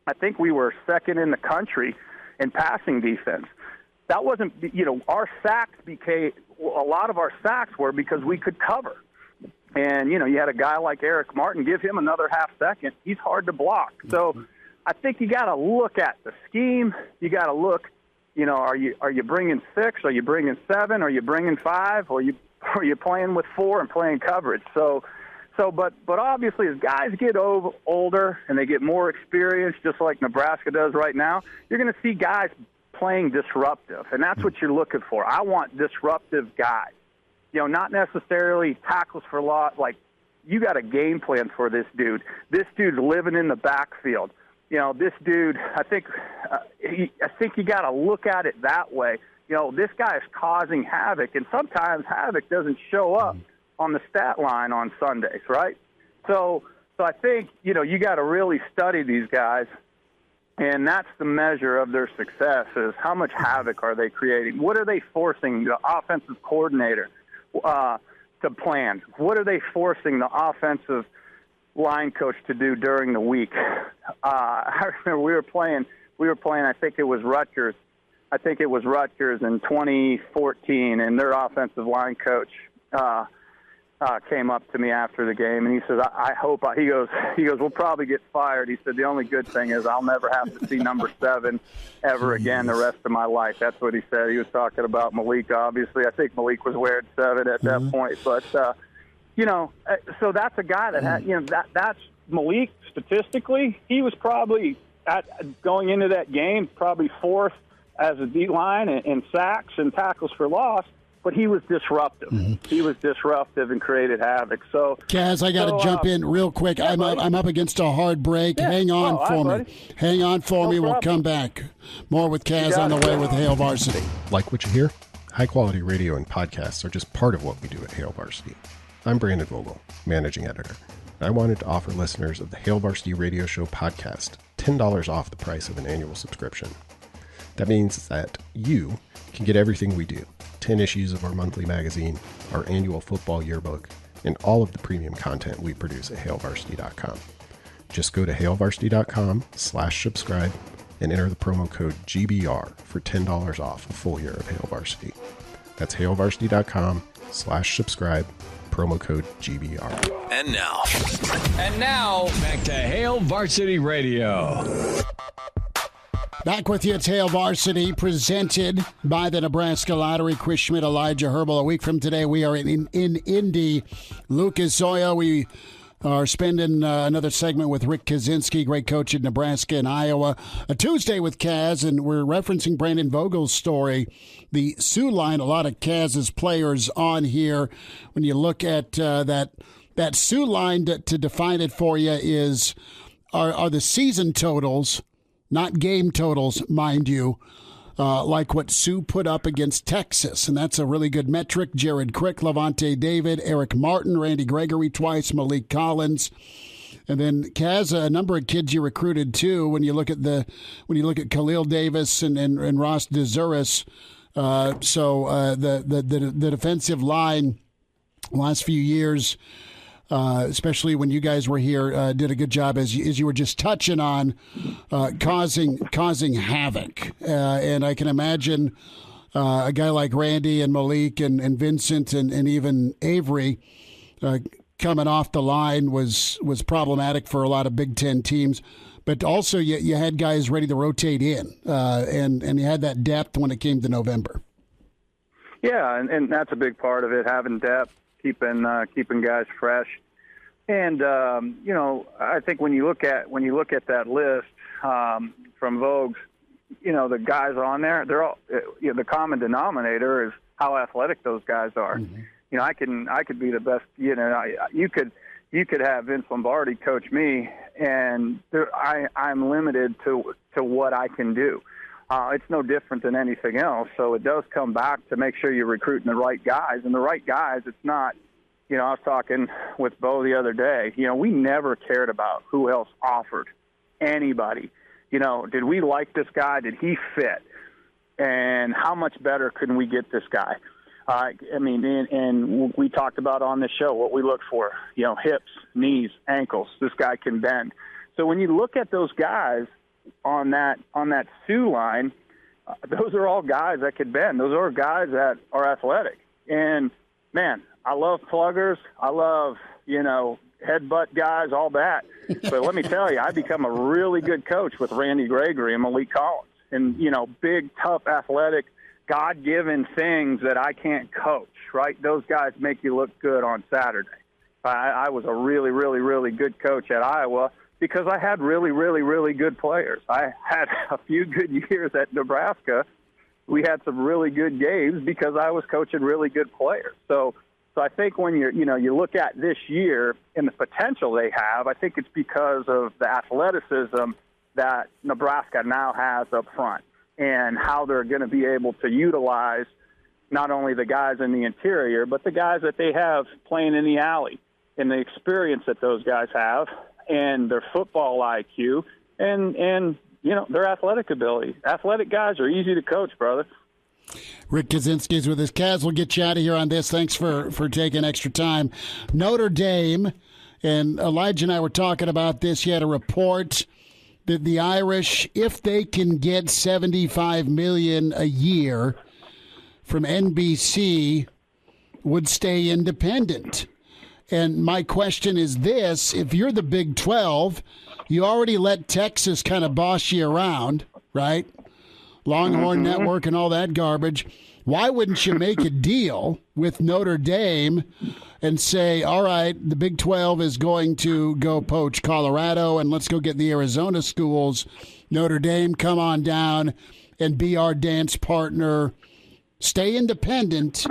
S9: I think we were second in the country in passing defense. That wasn't, our sacks became, a lot of our sacks were because we could cover. And, you had a guy like Eric Martin, give him another half second. He's hard to block. So I think you got to look at the scheme. You got to look, are you bringing 6? Are you bringing 7? Are you bringing 5? Or are you playing with 4 and playing coverage? So But obviously, as guys get older and they get more experience, just like Nebraska does right now, you're going to see guys playing disruptive, and that's what you're looking for. I want disruptive guys. Not necessarily tackles for loss. Like, you got a game plan for this dude. This dude's living in the backfield. This dude, I think you got to look at it that way. This guy is causing havoc, and sometimes havoc doesn't show up on the stat line on Sundays, right? So I think, you got to really study these guys, and that's the measure of their success is how much havoc are they creating? What are they forcing the offensive coordinator to plan? What are they forcing the offensive line coach to do during the week? I remember we were playing, I think it was Rutgers in 2014, and their offensive line coach came up to me after the game, and he says, I hope, he goes, we'll probably get fired. He said, the only good thing is I'll never have to see number 7 ever again the rest of my life. That's what he said. He was talking about Malik, obviously. I think Malik was wearing 7 at that point. But, so that's a guy that had, that's Malik statistically. He was probably, going into that game, probably 4th as a D-line in sacks and tackles for loss. But he was disruptive. He was disruptive and created havoc. So,
S2: Kaz, I got to jump in real quick.
S9: Yeah,
S2: I'm up against a hard break. Yeah. Hang on for me. Hang on for me. We'll come back. More with Kaz on the way with Hail Varsity.
S7: Like what you hear? High-quality radio and podcasts are just part of what we do at Hail Varsity. I'm Brandon Vogel, managing editor. And I wanted to offer listeners of the Hail Varsity Radio Show podcast $10 off the price of an annual subscription. That means that you can get everything we do. 10 issues of our monthly magazine, our annual football yearbook, and all of the premium content we produce at hailvarsity.com. Just go to hailvarsity.com/subscribe and enter the promo code GBR for $10 off a full year of Hail Varsity. That's hailvarsity.com/subscribe, promo code GBR.
S1: And now, back to Hail Varsity Radio.
S2: Back with you, it's Hail Varsity, presented by the Nebraska Lottery. Chris Schmidt, Elijah Herbel. A week from today, we are in Indy. Lucas Zoya, we are spending another segment with Rick Kaczenski, great coach at Nebraska and Iowa. A Tuesday with Kaz, and we're referencing Brandon Vogel's story. The Sioux line, a lot of Kaz's players on here. When you look at that Sioux line, to define it for you are the season totals, not game totals, mind you, like what Sioux put up against Texas. And that's a really good metric. Jared Crick, Levante David, Eric Martin, Randy Gregory twice, Malik Collins. And then Kaz, a number of kids you recruited too. When you look at Khalil Davis and Ross DeZuris. The defensive line last few years, especially when you guys were here, did a good job, as you were just touching on, causing havoc. And I can imagine a guy like Randy and Malik and Vincent and even Avery coming off the line was problematic for a lot of Big Ten teams. But also you had guys ready to rotate in, and you had that depth when it came to November.
S9: Yeah, and that's a big part of it, having depth, keeping guys fresh. And I think when you look at that list from Vogue's, the guys on there, they're all the common denominator is how athletic those guys are. Mm-hmm. I could be the best. You could have Vince Lombardi coach me, and I'm limited to what I can do. It's no different than anything else. So it does come back to make sure you're recruiting the right guys, and the right guys. It's not. I was talking with Bo the other day. We never cared about who else offered anybody. Did we like this guy? Did he fit? And how much better can we get this guy? And we talked about on the show what we look for. Hips, knees, ankles. This guy can bend. So when you look at those guys on that Sioux line, those are all guys that could bend. Those are guys that are athletic. And man, I love pluggers. I love, headbutt guys, all that. But let me tell you, I become a really good coach with Randy Gregory and Malik Collins. And, big, tough, athletic, God-given things that I can't coach, right? Those guys make you look good on Saturday. I was a really, really, really good coach at Iowa because I had really, really, really good players. I had a few good years at Nebraska. We had some really good games because I was coaching really good players. So I think when you look at this year and the potential they have, I think it's because of the athleticism that Nebraska now has up front and how they're going to be able to utilize not only the guys in the interior, but the guys that they have playing in the alley and the experience that those guys have and their football IQ and their athletic ability. Athletic guys are easy to coach, brother.
S2: Rick Kaczenski is with us. Kaz, we'll get you out of here on this. Thanks for taking extra time. Notre Dame, and Elijah and I were talking about this. You had a report that the Irish, if they can get $75 million a year from NBC, would stay independent. And my question is this: if you're the Big 12, you already let Texas kind of boss you around, right? Longhorn Network and all that garbage. Why wouldn't you make a deal with Notre Dame and say, all right, the Big 12 is going to go poach Colorado, and let's go get the Arizona schools. Notre Dame, come on down and be our dance partner. Stay independent,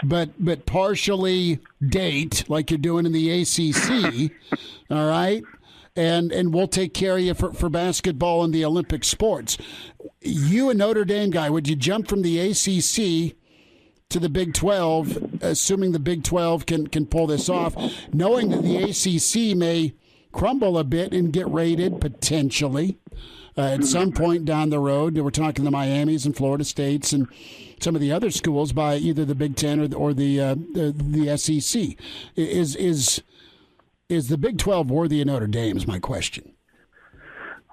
S2: but partially date like you're doing in the ACC, all right? And we'll take care of you for basketball and the Olympic sports. You, a Notre Dame guy, would you jump from the ACC to the Big 12, assuming the Big 12 can pull this off, knowing that the ACC may crumble a bit and get raided potentially at some point down the road? We're talking the Miamis and Florida States and some of the other schools by either the Big 10 or the SEC. Is the Big 12 worthy of Notre Dame is my question.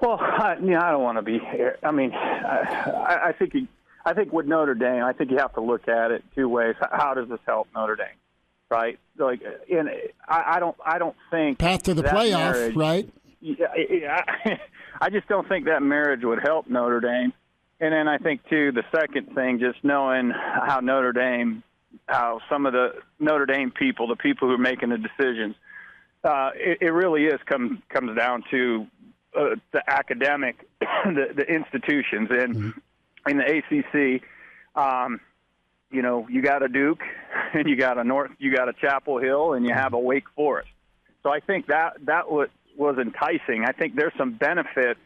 S9: Well, I don't want to be here. I mean, I think with Notre Dame, I think you have to look at it two ways. How does this help Notre Dame, right? Like, I don't think
S2: path to the playoff,
S9: marriage,
S2: right?
S9: Yeah, I just don't think that marriage would help Notre Dame. And then I think too, the second thing, just knowing how some of the Notre Dame people, the people who are making the decisions, it really is comes down to the academic, the institutions, and in the ACC, you got a Duke, and you got a North, you got a Chapel Hill, and you have a Wake Forest. So I think that was enticing. I think there's some benefits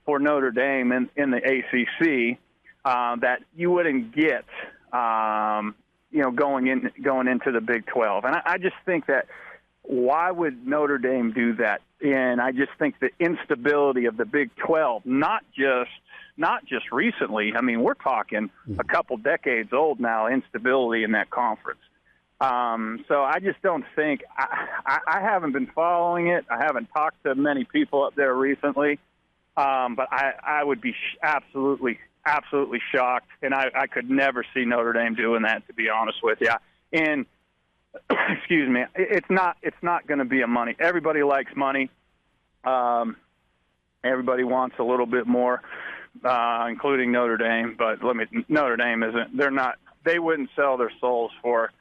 S9: for Notre Dame in the ACC that you wouldn't get, going into the Big 12, and I just think that. Why would Notre Dame do that? And I just think the instability of the Big 12, not just recently. I mean, we're talking a couple decades old now, instability in that conference. So I just don't think I haven't been following it. I haven't talked to many people up there recently, but I would be absolutely shocked, and I could never see Notre Dame doing that, to be honest with you. And excuse me, it's not going to be a money. Everybody likes money. Everybody wants a little bit more, including Notre Dame. But Notre Dame isn't. They're not. They wouldn't sell their souls for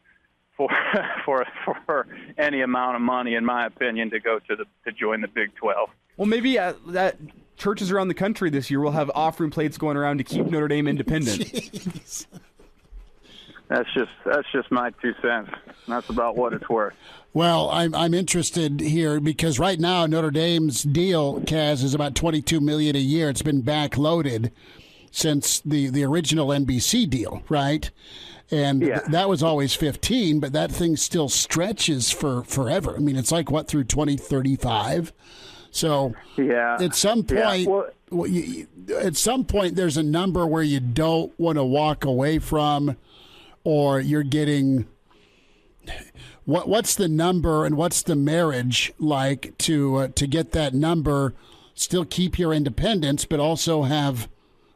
S9: any amount of money, in my opinion, to join the Big 12.
S3: Well, maybe that churches around the country this year will have offering plates going around to keep Notre Dame independent.
S2: Jeez.
S9: That's just my 2 cents. That's about what it's worth.
S2: Well, I'm interested here because right now Notre Dame's deal, Kaz, is about $22 million a year. It's been backloaded since the original NBC deal, right? And that was always 15, but that thing still stretches for forever. I mean, it's like through 2035. So at some point, at some point, there's a number where you don't want to walk away from. Or you're getting what's the number and what's the marriage like to get that number, still keep your independence, but also have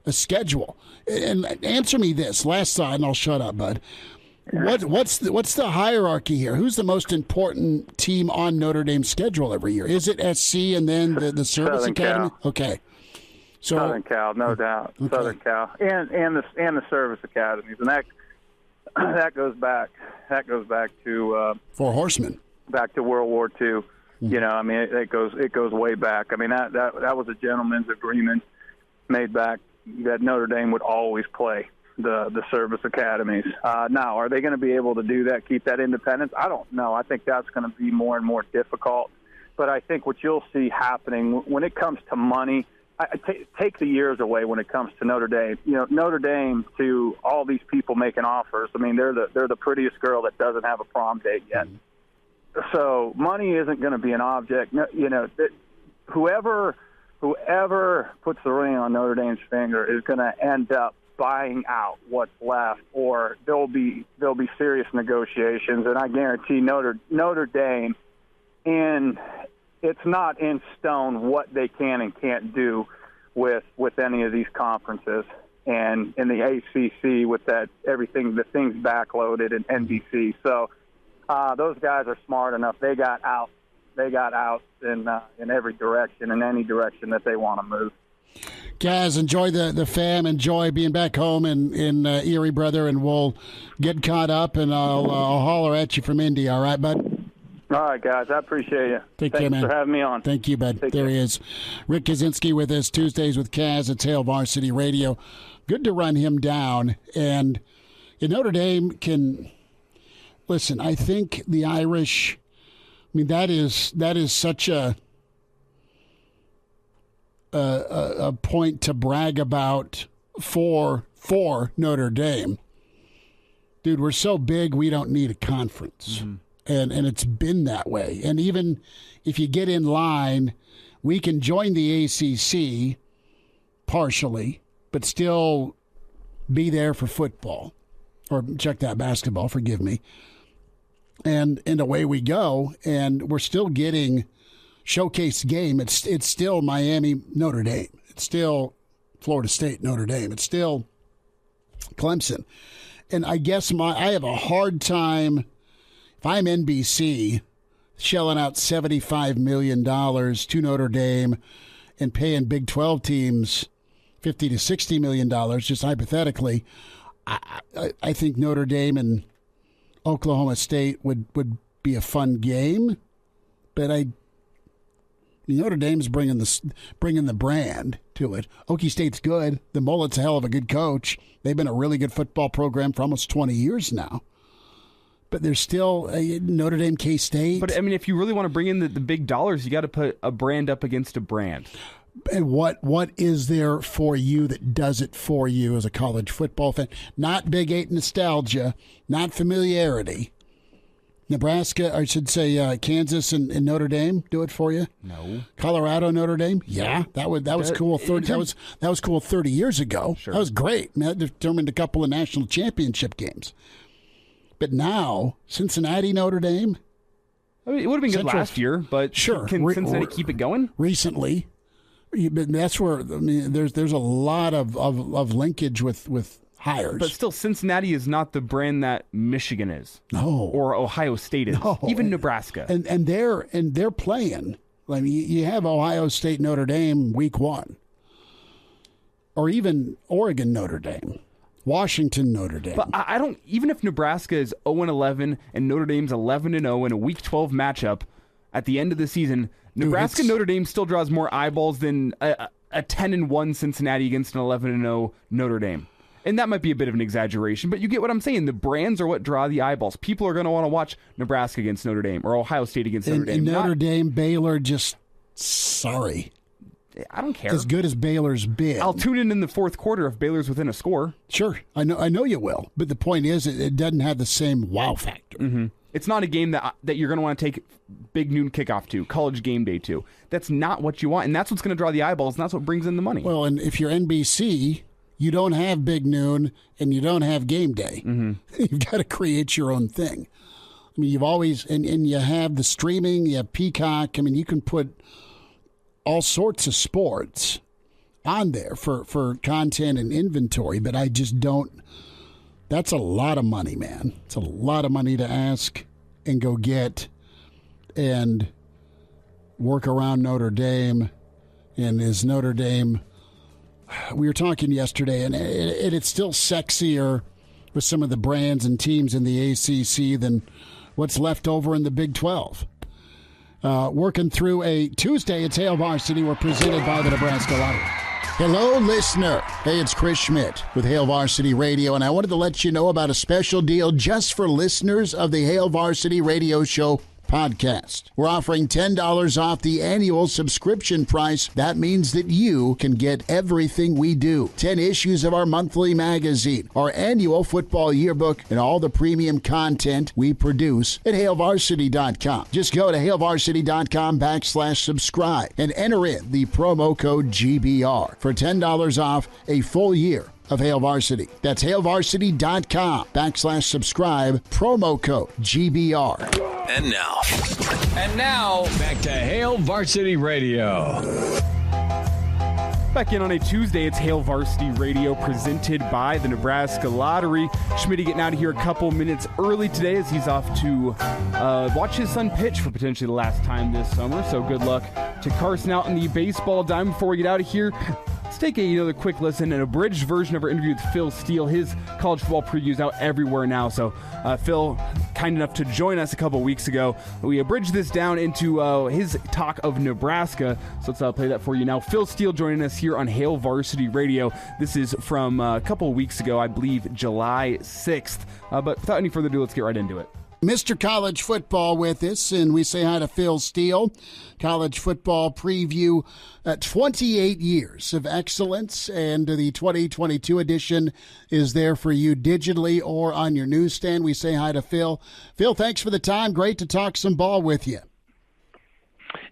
S2: a schedule? And answer me this last thought, and I'll shut up, bud. What's the hierarchy here? Who's the most important team on Notre Dame's schedule every year? Is it SC and then the Service
S9: Southern
S2: Academy?
S9: Cal.
S2: Okay. So
S9: Southern Cal, no doubt.
S2: Okay.
S9: Southern Cal and the Service Academies, and that goes back to
S2: Four Horsemen.
S9: back to World War II. You know, I mean, it goes way back. I mean, that was a gentleman's agreement made back that Notre Dame would always play the service academies. Now, are they going to be able to do that, keep that independence? I don't know. I think that's going to be more and more difficult. But I think what you'll see happening when it comes to money, take the years away when it comes to Notre Dame. You know, Notre Dame, to all these people making offers, I mean, they're the prettiest girl that doesn't have a prom date yet. So money isn't going to be an object. You know, whoever puts the ring on Notre Dame's finger is going to end up buying out what's left, or there'll be serious negotiations. And I guarantee Notre Dame, and it's not in stone what they can and can't do with any of these conferences. And in the ACC with that the things backloaded and NBC. So those guys are smart enough. They got out in every direction, in any direction that they want to move.
S2: Guys, enjoy the fam. Enjoy being back home in Erie, brother, and we'll get caught up, and I'll holler at you from Indy. All right, bud?
S9: All right, guys. I appreciate you.
S2: Take care, man.
S9: Thanks for having me on.
S2: Thank you, bud. There he is. Rick Kaczenski with us Tuesdays with Kaz at Hail Varsity Radio. Good to run him down. And Notre Dame can – listen, I think the Irish – I mean, that is such a point to brag about for Notre Dame. Dude, we're so big we don't need a conference. Mm-hmm. And it's been that way. And even if you get in line, we can join the ACC partially, but still be there for football. Or check that, basketball, forgive me. And away we go, and we're still getting showcase game. It's still Miami, Notre Dame. It's still Florida State, Notre Dame. It's still Clemson. And I guess I have a hard time, if I'm NBC, shelling out $75 million to Notre Dame and paying Big 12 teams $50 to $60 million, just hypothetically. I think Notre Dame and Oklahoma State would be a fun game, but Notre Dame's bringing the brand to it. Okie State's good. The Mullet's a hell of a good coach. They've been a really good football program for almost 20 years now. But there's still Notre Dame, K-State.
S3: But I mean, if you really want to bring in the big dollars, you got to put a brand up against a brand.
S2: And what is there for you that does it for you as a college football fan? Not Big 8 nostalgia, not familiarity. Nebraska, I should say Kansas and Notre Dame do it for you?
S3: No.
S2: Colorado, Notre Dame? Yeah, that was cool. That was cool 30 years ago.
S3: Sure.
S2: That was great. I mean, that determined a couple of national championship games. But now, Cincinnati, Notre Dame?
S3: I mean, it would have been good last year, but
S2: sure.
S3: Can Cincinnati keep it going?
S2: Recently. That's where, I mean, there's a lot of linkage with hires.
S3: But still, Cincinnati is not the brand that Michigan is.
S2: No.
S3: Or Ohio State is.
S2: No.
S3: Even Nebraska.
S2: And they're playing. I mean, you have Ohio State, Notre Dame week 1. Or even Oregon, Notre Dame. Washington, Notre Dame.
S3: But I don't, even if Nebraska is 0-11 and Notre Dame's 11-0 in a week 12 matchup at the end of the season, Nebraska Notre Dame still draws more eyeballs than a 10-1 Cincinnati against an 11-0 Notre Dame. And that might be a bit of an exaggeration, but you get what I'm saying. The brands are what draw the eyeballs. People are going to want to watch Nebraska against Notre Dame or Ohio State against Notre Dame.
S2: And Notre Dame, Baylor, just sorry.
S3: I don't care.
S2: As good as Baylor's been.
S3: I'll tune in the fourth quarter if Baylor's within a score.
S2: Sure. I know you will. But the point is, it doesn't have the same wow factor.
S3: Mm-hmm. It's not a game that you're going to want to take big noon kickoff to, college game day to. That's not what you want, and that's what's going to draw the eyeballs, and that's what brings in the money.
S2: Well, and if you're NBC, you don't have big noon, and you don't have game day.
S3: Mm-hmm.
S2: You've got to create your own thing. I mean, you've always, and you have the streaming, you have Peacock. I mean, you can put all sorts of sports on there for content and inventory, but I just don't. That's a lot of money, man. It's a lot of money to ask and go get and work around Notre Dame. And is Notre Dame, we were talking yesterday, and it's still sexier with some of the brands and teams in the ACC than what's left over in the Big 12. Working through a Tuesday at Hail Varsity. We're presented by the Nebraska Lottery. Hello, listener. Hey, it's Chris Schmidt with Hail Varsity Radio, and I wanted to let you know about a special deal just for listeners of the Hail Varsity Radio Show podcast. We're offering $10 off the annual subscription price. That means that you can get everything we do. 10 issues of our monthly magazine, our annual football yearbook, and all the premium content we produce at HailVarsity.com. Just go to HailVarsity.com/subscribe and enter in the promo code GBR for $10 off a full year of Hail Varsity. That's HailVarsity.com/subscribe, promo code GBR.
S5: And now,
S1: back to Hail Varsity Radio.
S3: Back in on a Tuesday, it's Hail Varsity Radio presented by the Nebraska Lottery. Schmidt getting out of here a couple minutes early today as he's off to watch his son pitch for potentially the last time this summer. So good luck to Carson out in the baseball dime. Before we get out of here, let's take another quick listen, an abridged version of our interview with Phil Steele. His college football preview is out everywhere now. So Phil, kind enough to join us a couple weeks ago. We abridged this down into his talk of Nebraska. So let's play that for you now. Phil Steele joining us here on Hail Varsity Radio. This is from a couple of weeks ago, I believe July 6th. But without any further ado, let's get right into it.
S2: Mr. College Football with us, and we say hi to Phil Steele. College football preview, 28 years of excellence, and the 2022 edition is there for you digitally or on your newsstand. We say hi to Phil. Phil, thanks for the time. Great to talk some ball with you.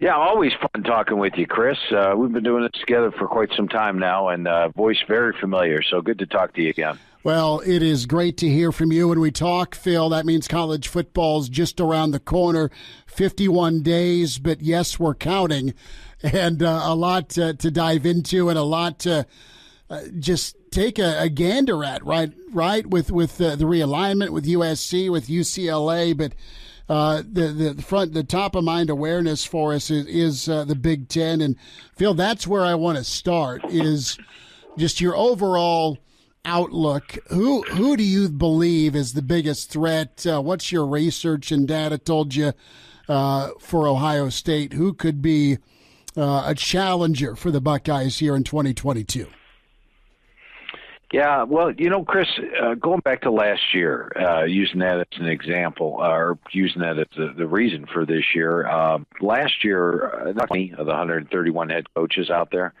S10: Yeah, always fun talking with you, Chris. We've been doing this together for quite some time now, and voice very familiar, so good to talk to you again.
S2: Well, it is great to hear from you. When we talk, Phil, that means college football's just around the corner, 51 days, but yes, we're counting, and a lot to dive into and a lot to just take a gander at, right, with the realignment with USC, with UCLA, but the top of mind awareness for us is the Big Ten. And Phil, that's where I want to start, is just your overall outlook. Who do you believe is the biggest threat? What's your research and data told you for Ohio State? Who could be a challenger for the Buckeyes here in 2022?
S10: Yeah, well, Chris, going back to last year, using that as an example, or using that as the reason for this year, last year, not many of the 131 head coaches out there,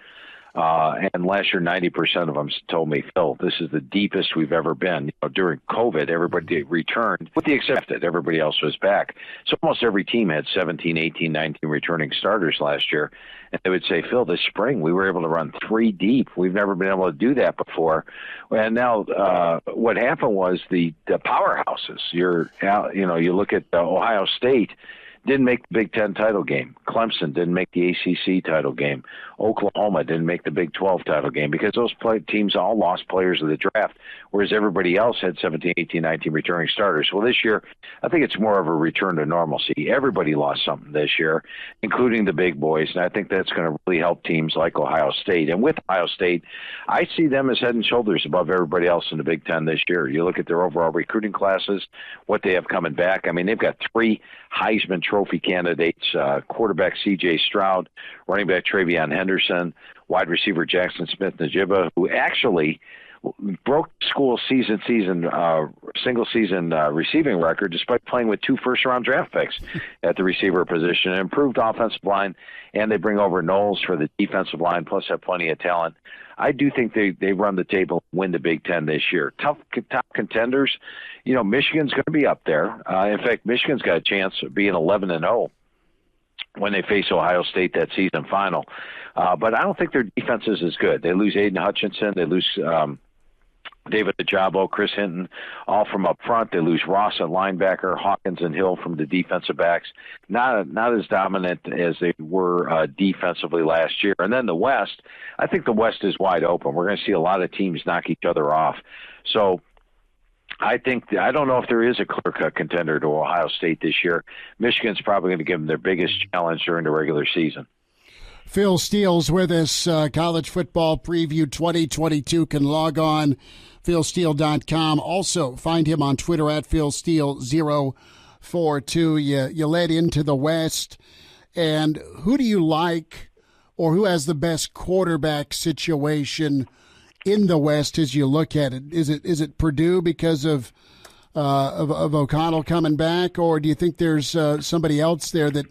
S10: and last year, 90% of them told me, Phil, this is the deepest we've ever been. During COVID, everybody returned, with the exception that everybody else was back. So almost every team had 17, 18, 19 returning starters last year. And they would say, Phil, this spring we were able to run 3 deep. We've never been able to do that before. And now what happened was the powerhouses. You look at Ohio State. Didn't make the Big Ten title game. Clemson didn't make the ACC title game. Oklahoma didn't make the Big 12 title game because those teams all lost players of the draft, whereas everybody else had 17, 18, 19 returning starters. Well, this year, I think it's more of a return to normalcy. Everybody lost something this year, including the big boys, and I think that's going to really help teams like Ohio State. And with Ohio State, I see them as head and shoulders above everybody else in the Big Ten this year. You look at their overall recruiting classes, what they have coming back. I mean, they've got 3 Heisman Trophy candidates, quarterback C.J. Stroud, running back Travion Henderson, wide receiver Jackson Smith-Njigba, who actually broke school single season receiving record despite playing with 2 first-round draft picks at the receiver position. An improved offensive line, and they bring over Knowles for the defensive line, plus have plenty of talent. I do think they run the table and win the Big Ten this year. Top contenders, Michigan's going to be up there. In fact, Michigan's got a chance of being 11-0 when they face Ohio State that season final. But I don't think their defense is as good. They lose Aiden Hutchinson. They lose David Ajabo, Chris Hinton, all from up front. They lose Ross at linebacker, Hawkins and Hill from the defensive backs. Not as dominant as they were defensively last year. And then the West, I think the West is wide open. We're going to see a lot of teams knock each other off. So I don't know if there is a clear-cut contender to Ohio State this year. Michigan's probably going to give them their biggest challenge during the regular season.
S2: Phil Steele's with us. College Football Preview 2022 can log on philsteele.com. Also, find him on Twitter at PhilSteele0 4-2. You led into the West. And who do you like, or who has the best quarterback situation in the West as you look at it? Is it Purdue because of O'Connell coming back, or do you think there's somebody else there that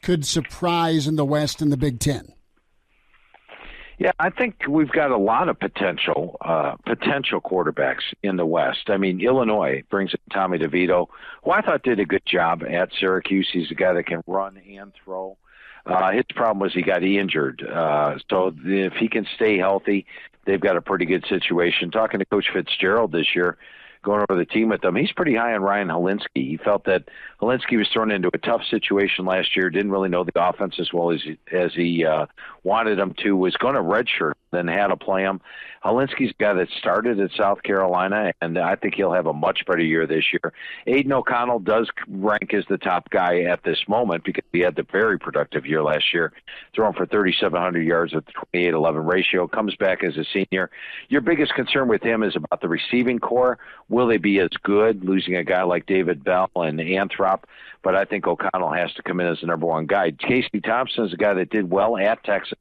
S2: could surprise in the West in the Big Ten?
S10: Yeah, I think we've got a lot of potential quarterbacks in the West. I mean, Illinois brings in Tommy DeVito, who I thought did a good job at Syracuse. He's a guy that can run and throw. His problem was he got injured. So if he can stay healthy, they've got a pretty good situation. Talking to Coach Fitzgerald this year, going over the team with them, he's pretty high on Ryan Helinski. He felt that Helinski was thrown into a tough situation last year, didn't really know the offense as well as he wanted him to, was going to redshirt, then had to play him. Helinski's a guy that started at South Carolina, and I think he'll have a much better year this year. Aidan O'Connell does rank as the top guy at this moment because he had the very productive year last year, throwing for 3,700 yards with a 28-11 ratio, comes back as a senior. Your biggest concern with him is about the receiving core. Will they be as good, losing a guy like David Bell and Anthrop? But I think O'Connell has to come in as the number one guy. Casey Thompson is a guy that did well at Texas.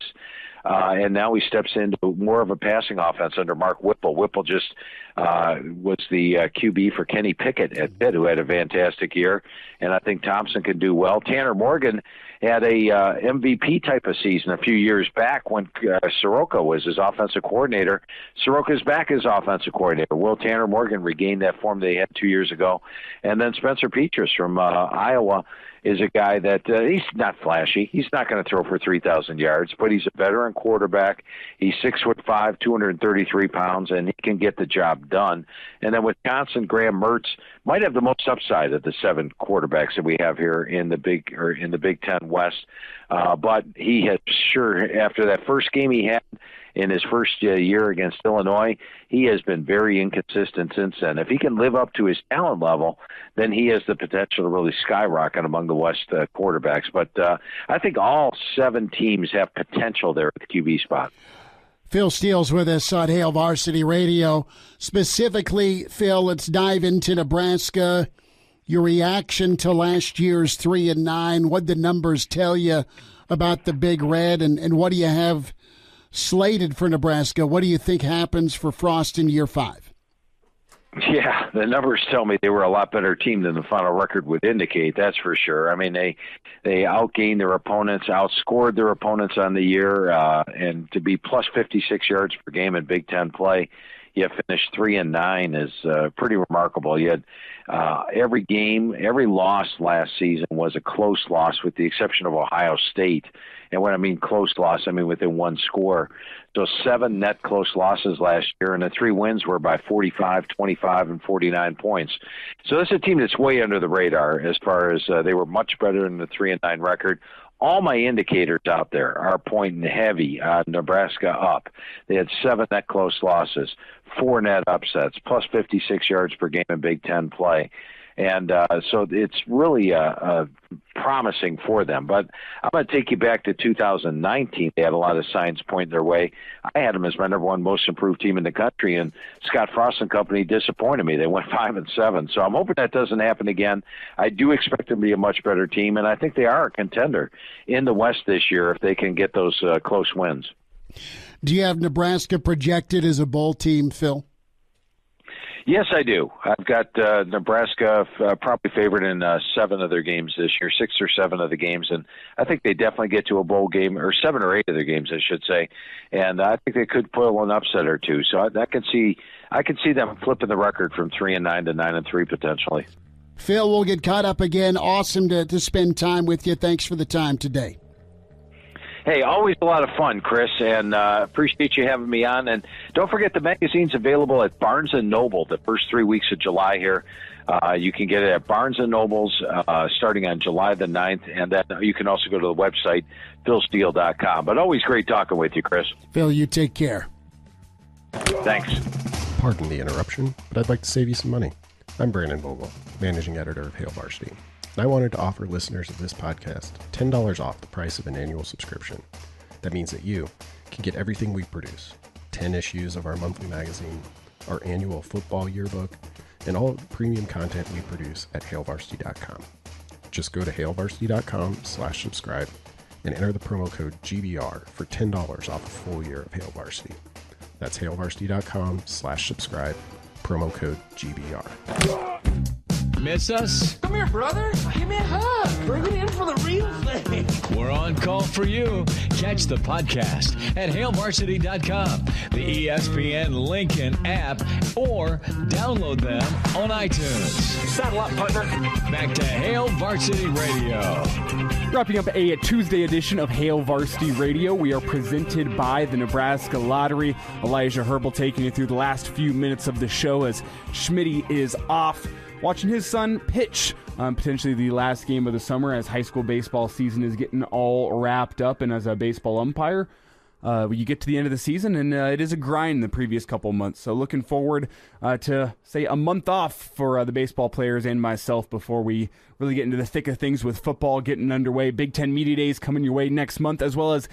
S10: And now he steps into more of a passing offense under Mark Whipple. Whipple just was the QB for Kenny Pickett at Pitt, who had a fantastic year. And I think Thompson can do well. Tanner Morgan had a MVP type of season a few years back when Soroka was his offensive coordinator. Soroka's back as offensive coordinator. Will Tanner Morgan regain that form they had 2 years ago? And then Spencer Petrus from Iowa is a guy that he's not flashy. He's not going to throw for 3,000 yards, but he's a veteran quarterback. He's 6'5", 233 pounds, and he can get the job done. And then Wisconsin, Graham Mertz might have the most upside of the 7 quarterbacks that we have here in the Big Ten West. But he has sure, after that first game he had in his first year against Illinois, he has been very inconsistent since then. If he can live up to his talent level, then he has the potential to really skyrocket among the West quarterbacks. But I think all 7 teams have potential there at the QB spot.
S2: Phil Steele's with us on Hail Varsity Radio. Specifically, Phil, let's dive into Nebraska. Your reaction to last year's 3-9, what the numbers tell you about the Big Red, and what do you have slated for Nebraska? What do you think happens for Frost in year 5?
S10: Yeah, the numbers tell me they were a lot better team than the final record would indicate, that's for sure. I mean, they outgained their opponents, outscored their opponents on the year, and to be plus 56 yards per game in Big Ten play, you finished 3-9 is pretty remarkable. You had every game, every loss last season was a close loss with the exception of Ohio State. And when I mean close loss, I mean within one score. So 7 net close losses last year, and the 3 wins were by 45, 25, and 49 points. So this is a team that's way under the radar as far as they were much better than the 3-9 record. All my indicators out there are pointing heavy on Nebraska up. They had 7 net close losses, 4 net upsets, plus 56 yards per game in Big Ten play. And so it's really promising for them. But I'm going to take you back to 2019. They had a lot of signs pointing their way. I had them as my number 1 most improved team in the country, and Scott Frost and company disappointed me. They went 5-7. So I'm hoping that doesn't happen again. I do expect them to be a much better team, and I think they are a contender in the West this year if they can get those close wins.
S2: Do you have Nebraska projected as a bowl team, Phil?
S10: Yes, I do. I've got Nebraska probably favored in 7 of their games this year, 6 or 7 of the games, and I think they definitely get to a bowl game, or 7 or 8 of their games, I should say. And I think they could pull an upset or 2. So I can see them flipping the record from 3-9 to 9-3 potentially.
S2: Phil, we'll get caught up again. Awesome to spend time with you. Thanks for the time today.
S10: Hey, always a lot of fun, Chris, and appreciate you having me on. And don't forget the magazine's available at Barnes & Noble the first 3 weeks of July here. You can get it at Barnes & Noble's starting on July the 9th, and then you can also go to the website, philsteele.com. But always great talking with you, Chris.
S2: Phil, you take care.
S10: Thanks.
S7: Pardon the interruption, but I'd like to save you some money. I'm Brandon Vogel, managing editor of Hail Varsity. And I wanted to offer listeners of this podcast $10 off the price of an annual subscription. That means that you can get everything we produce, 10 issues of our monthly magazine, our annual football yearbook, and all the premium content we produce at HailVarsity.com. Just go to HailVarsity.com/subscribe and enter the promo code GBR for $10 off a full year of Hail Varsity. That's HailVarsity.com/subscribe, promo code GBR.
S1: Miss us?
S11: Come here, brother. Give me a hug. Bring it in for the real thing.
S1: We're on call for you. Catch the podcast at HailVarsity.com, the ESPN Lincoln app, or download them on iTunes.
S11: Saddle up, partner.
S1: Back to Hail Varsity Radio.
S3: Wrapping up a Tuesday edition of Hail Varsity Radio, we are presented by the Nebraska Lottery. Elijah Herbel taking you through the last few minutes of the show as Schmidt is off watching his son pitch potentially the last game of the summer as high school baseball season is getting all wrapped up. And as a baseball umpire, you get to the end of the season, and it is a grind the previous couple months. So looking forward to, say, a month off for the baseball players and myself before we really get into the thick of things with football getting underway. Big Ten Media Days coming your way next week, as well as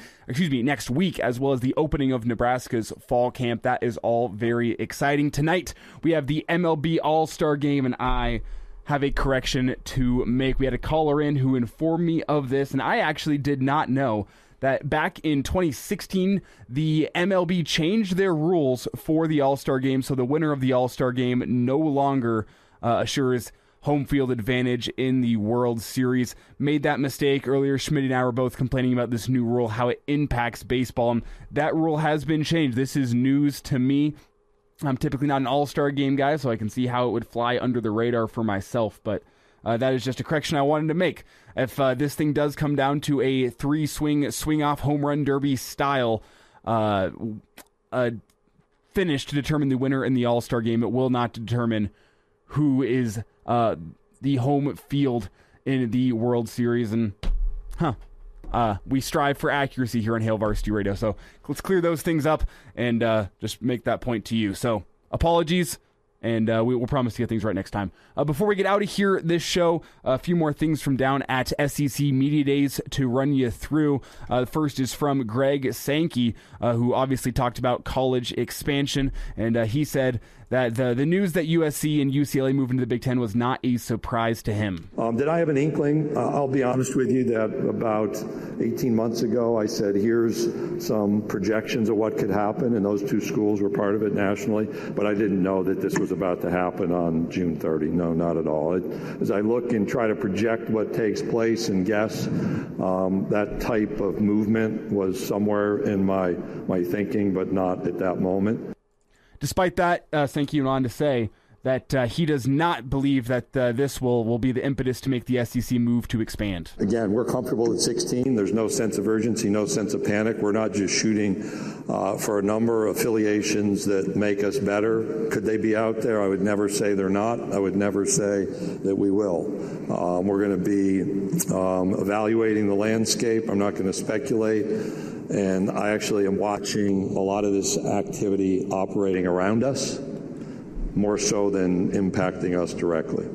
S3: the opening of Nebraska's fall camp. That is all very exciting. Tonight, we have the MLB All-Star Game, and I have a correction to make. We had a caller in who informed me of this, and I actually did not know that back in 2016, the MLB changed their rules for the All-Star Game, so the winner of the All-Star Game no longer assures home field advantage in the World Series. Made that mistake earlier. Schmidt and I were both complaining about this new rule, how it impacts baseball, and that rule has been changed. This is news to me. I'm typically not an All-Star Game guy, so I can see how it would fly under the radar for myself, but that is just a correction I wanted to make. If this thing does come down to a swing-off home run derby style finish to determine the winner in the All-Star Game, it will not determine who is the home field in the World Series. And we strive for accuracy here on Hail Varsity Radio, so let's clear those things up and just make that point to you. So apologies. And we will promise to get things right next time. Before we get out of here, this show, a few more things from down at SEC Media Days to run you through. The first is from Greg Sankey, who obviously talked about college expansion. And he said that the news that USC and UCLA moved into the Big Ten was not a surprise to him.
S12: Did I have an inkling? I'll be honest with you that about 18 months ago, I said, here's some projections of what could happen, and those two schools were part of it nationally, but I didn't know that this was about to happen on June 30. No, not at all. As I look and try to project what takes place and guess, that type of movement was somewhere in my thinking, but not at that moment.
S3: Despite that, Sankey went on to say that he does not believe that this will be the impetus to make the SEC move to expand.
S12: Again, we're comfortable at 16. There's no sense of urgency, no sense of panic. We're not just shooting for a number of affiliations that make us better. Could they be out there? I would never say they're not. I would never say that we will. We're going to be evaluating the landscape. I'm not going to speculate. And I actually am watching a lot of this activity operating around us, more so than impacting us directly.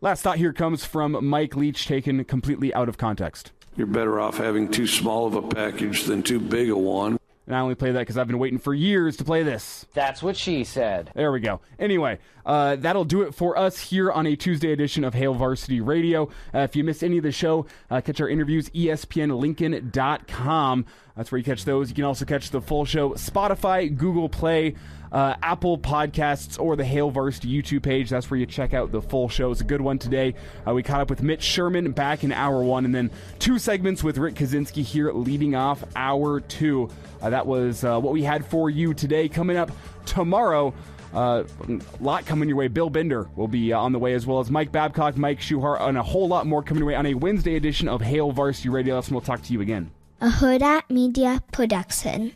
S3: Last thought here comes from Mike Leach, taken completely out of context.
S13: You're better off having too small of a package than too big a one.
S3: And I only play that because I've been waiting for years to play this.
S14: That's what she said.
S3: There we go. Anyway, that'll do it for us here on a Tuesday edition of Hail Varsity Radio. If you missed any of the show, catch our interviews, ESPNLincoln.com. That's where you catch those. You can also catch the full show, Spotify, Google Play, Apple Podcasts, or the Hail Varsity YouTube page. That's where you check out the full show. It's a good one today. We caught up with Mitch Sherman back in Hour 1, and then 2 segments with Rick Kaczenski here leading off Hour 2. That was what we had for you today. Coming up tomorrow, a lot coming your way. Bill Bender will be on the way, as well as Mike Babcock, Mike Schuhart, and a whole lot more coming your way on a Wednesday edition of Hail Varsity Radio. That's when we'll talk to you again.
S15: A Hurrdat Media Production.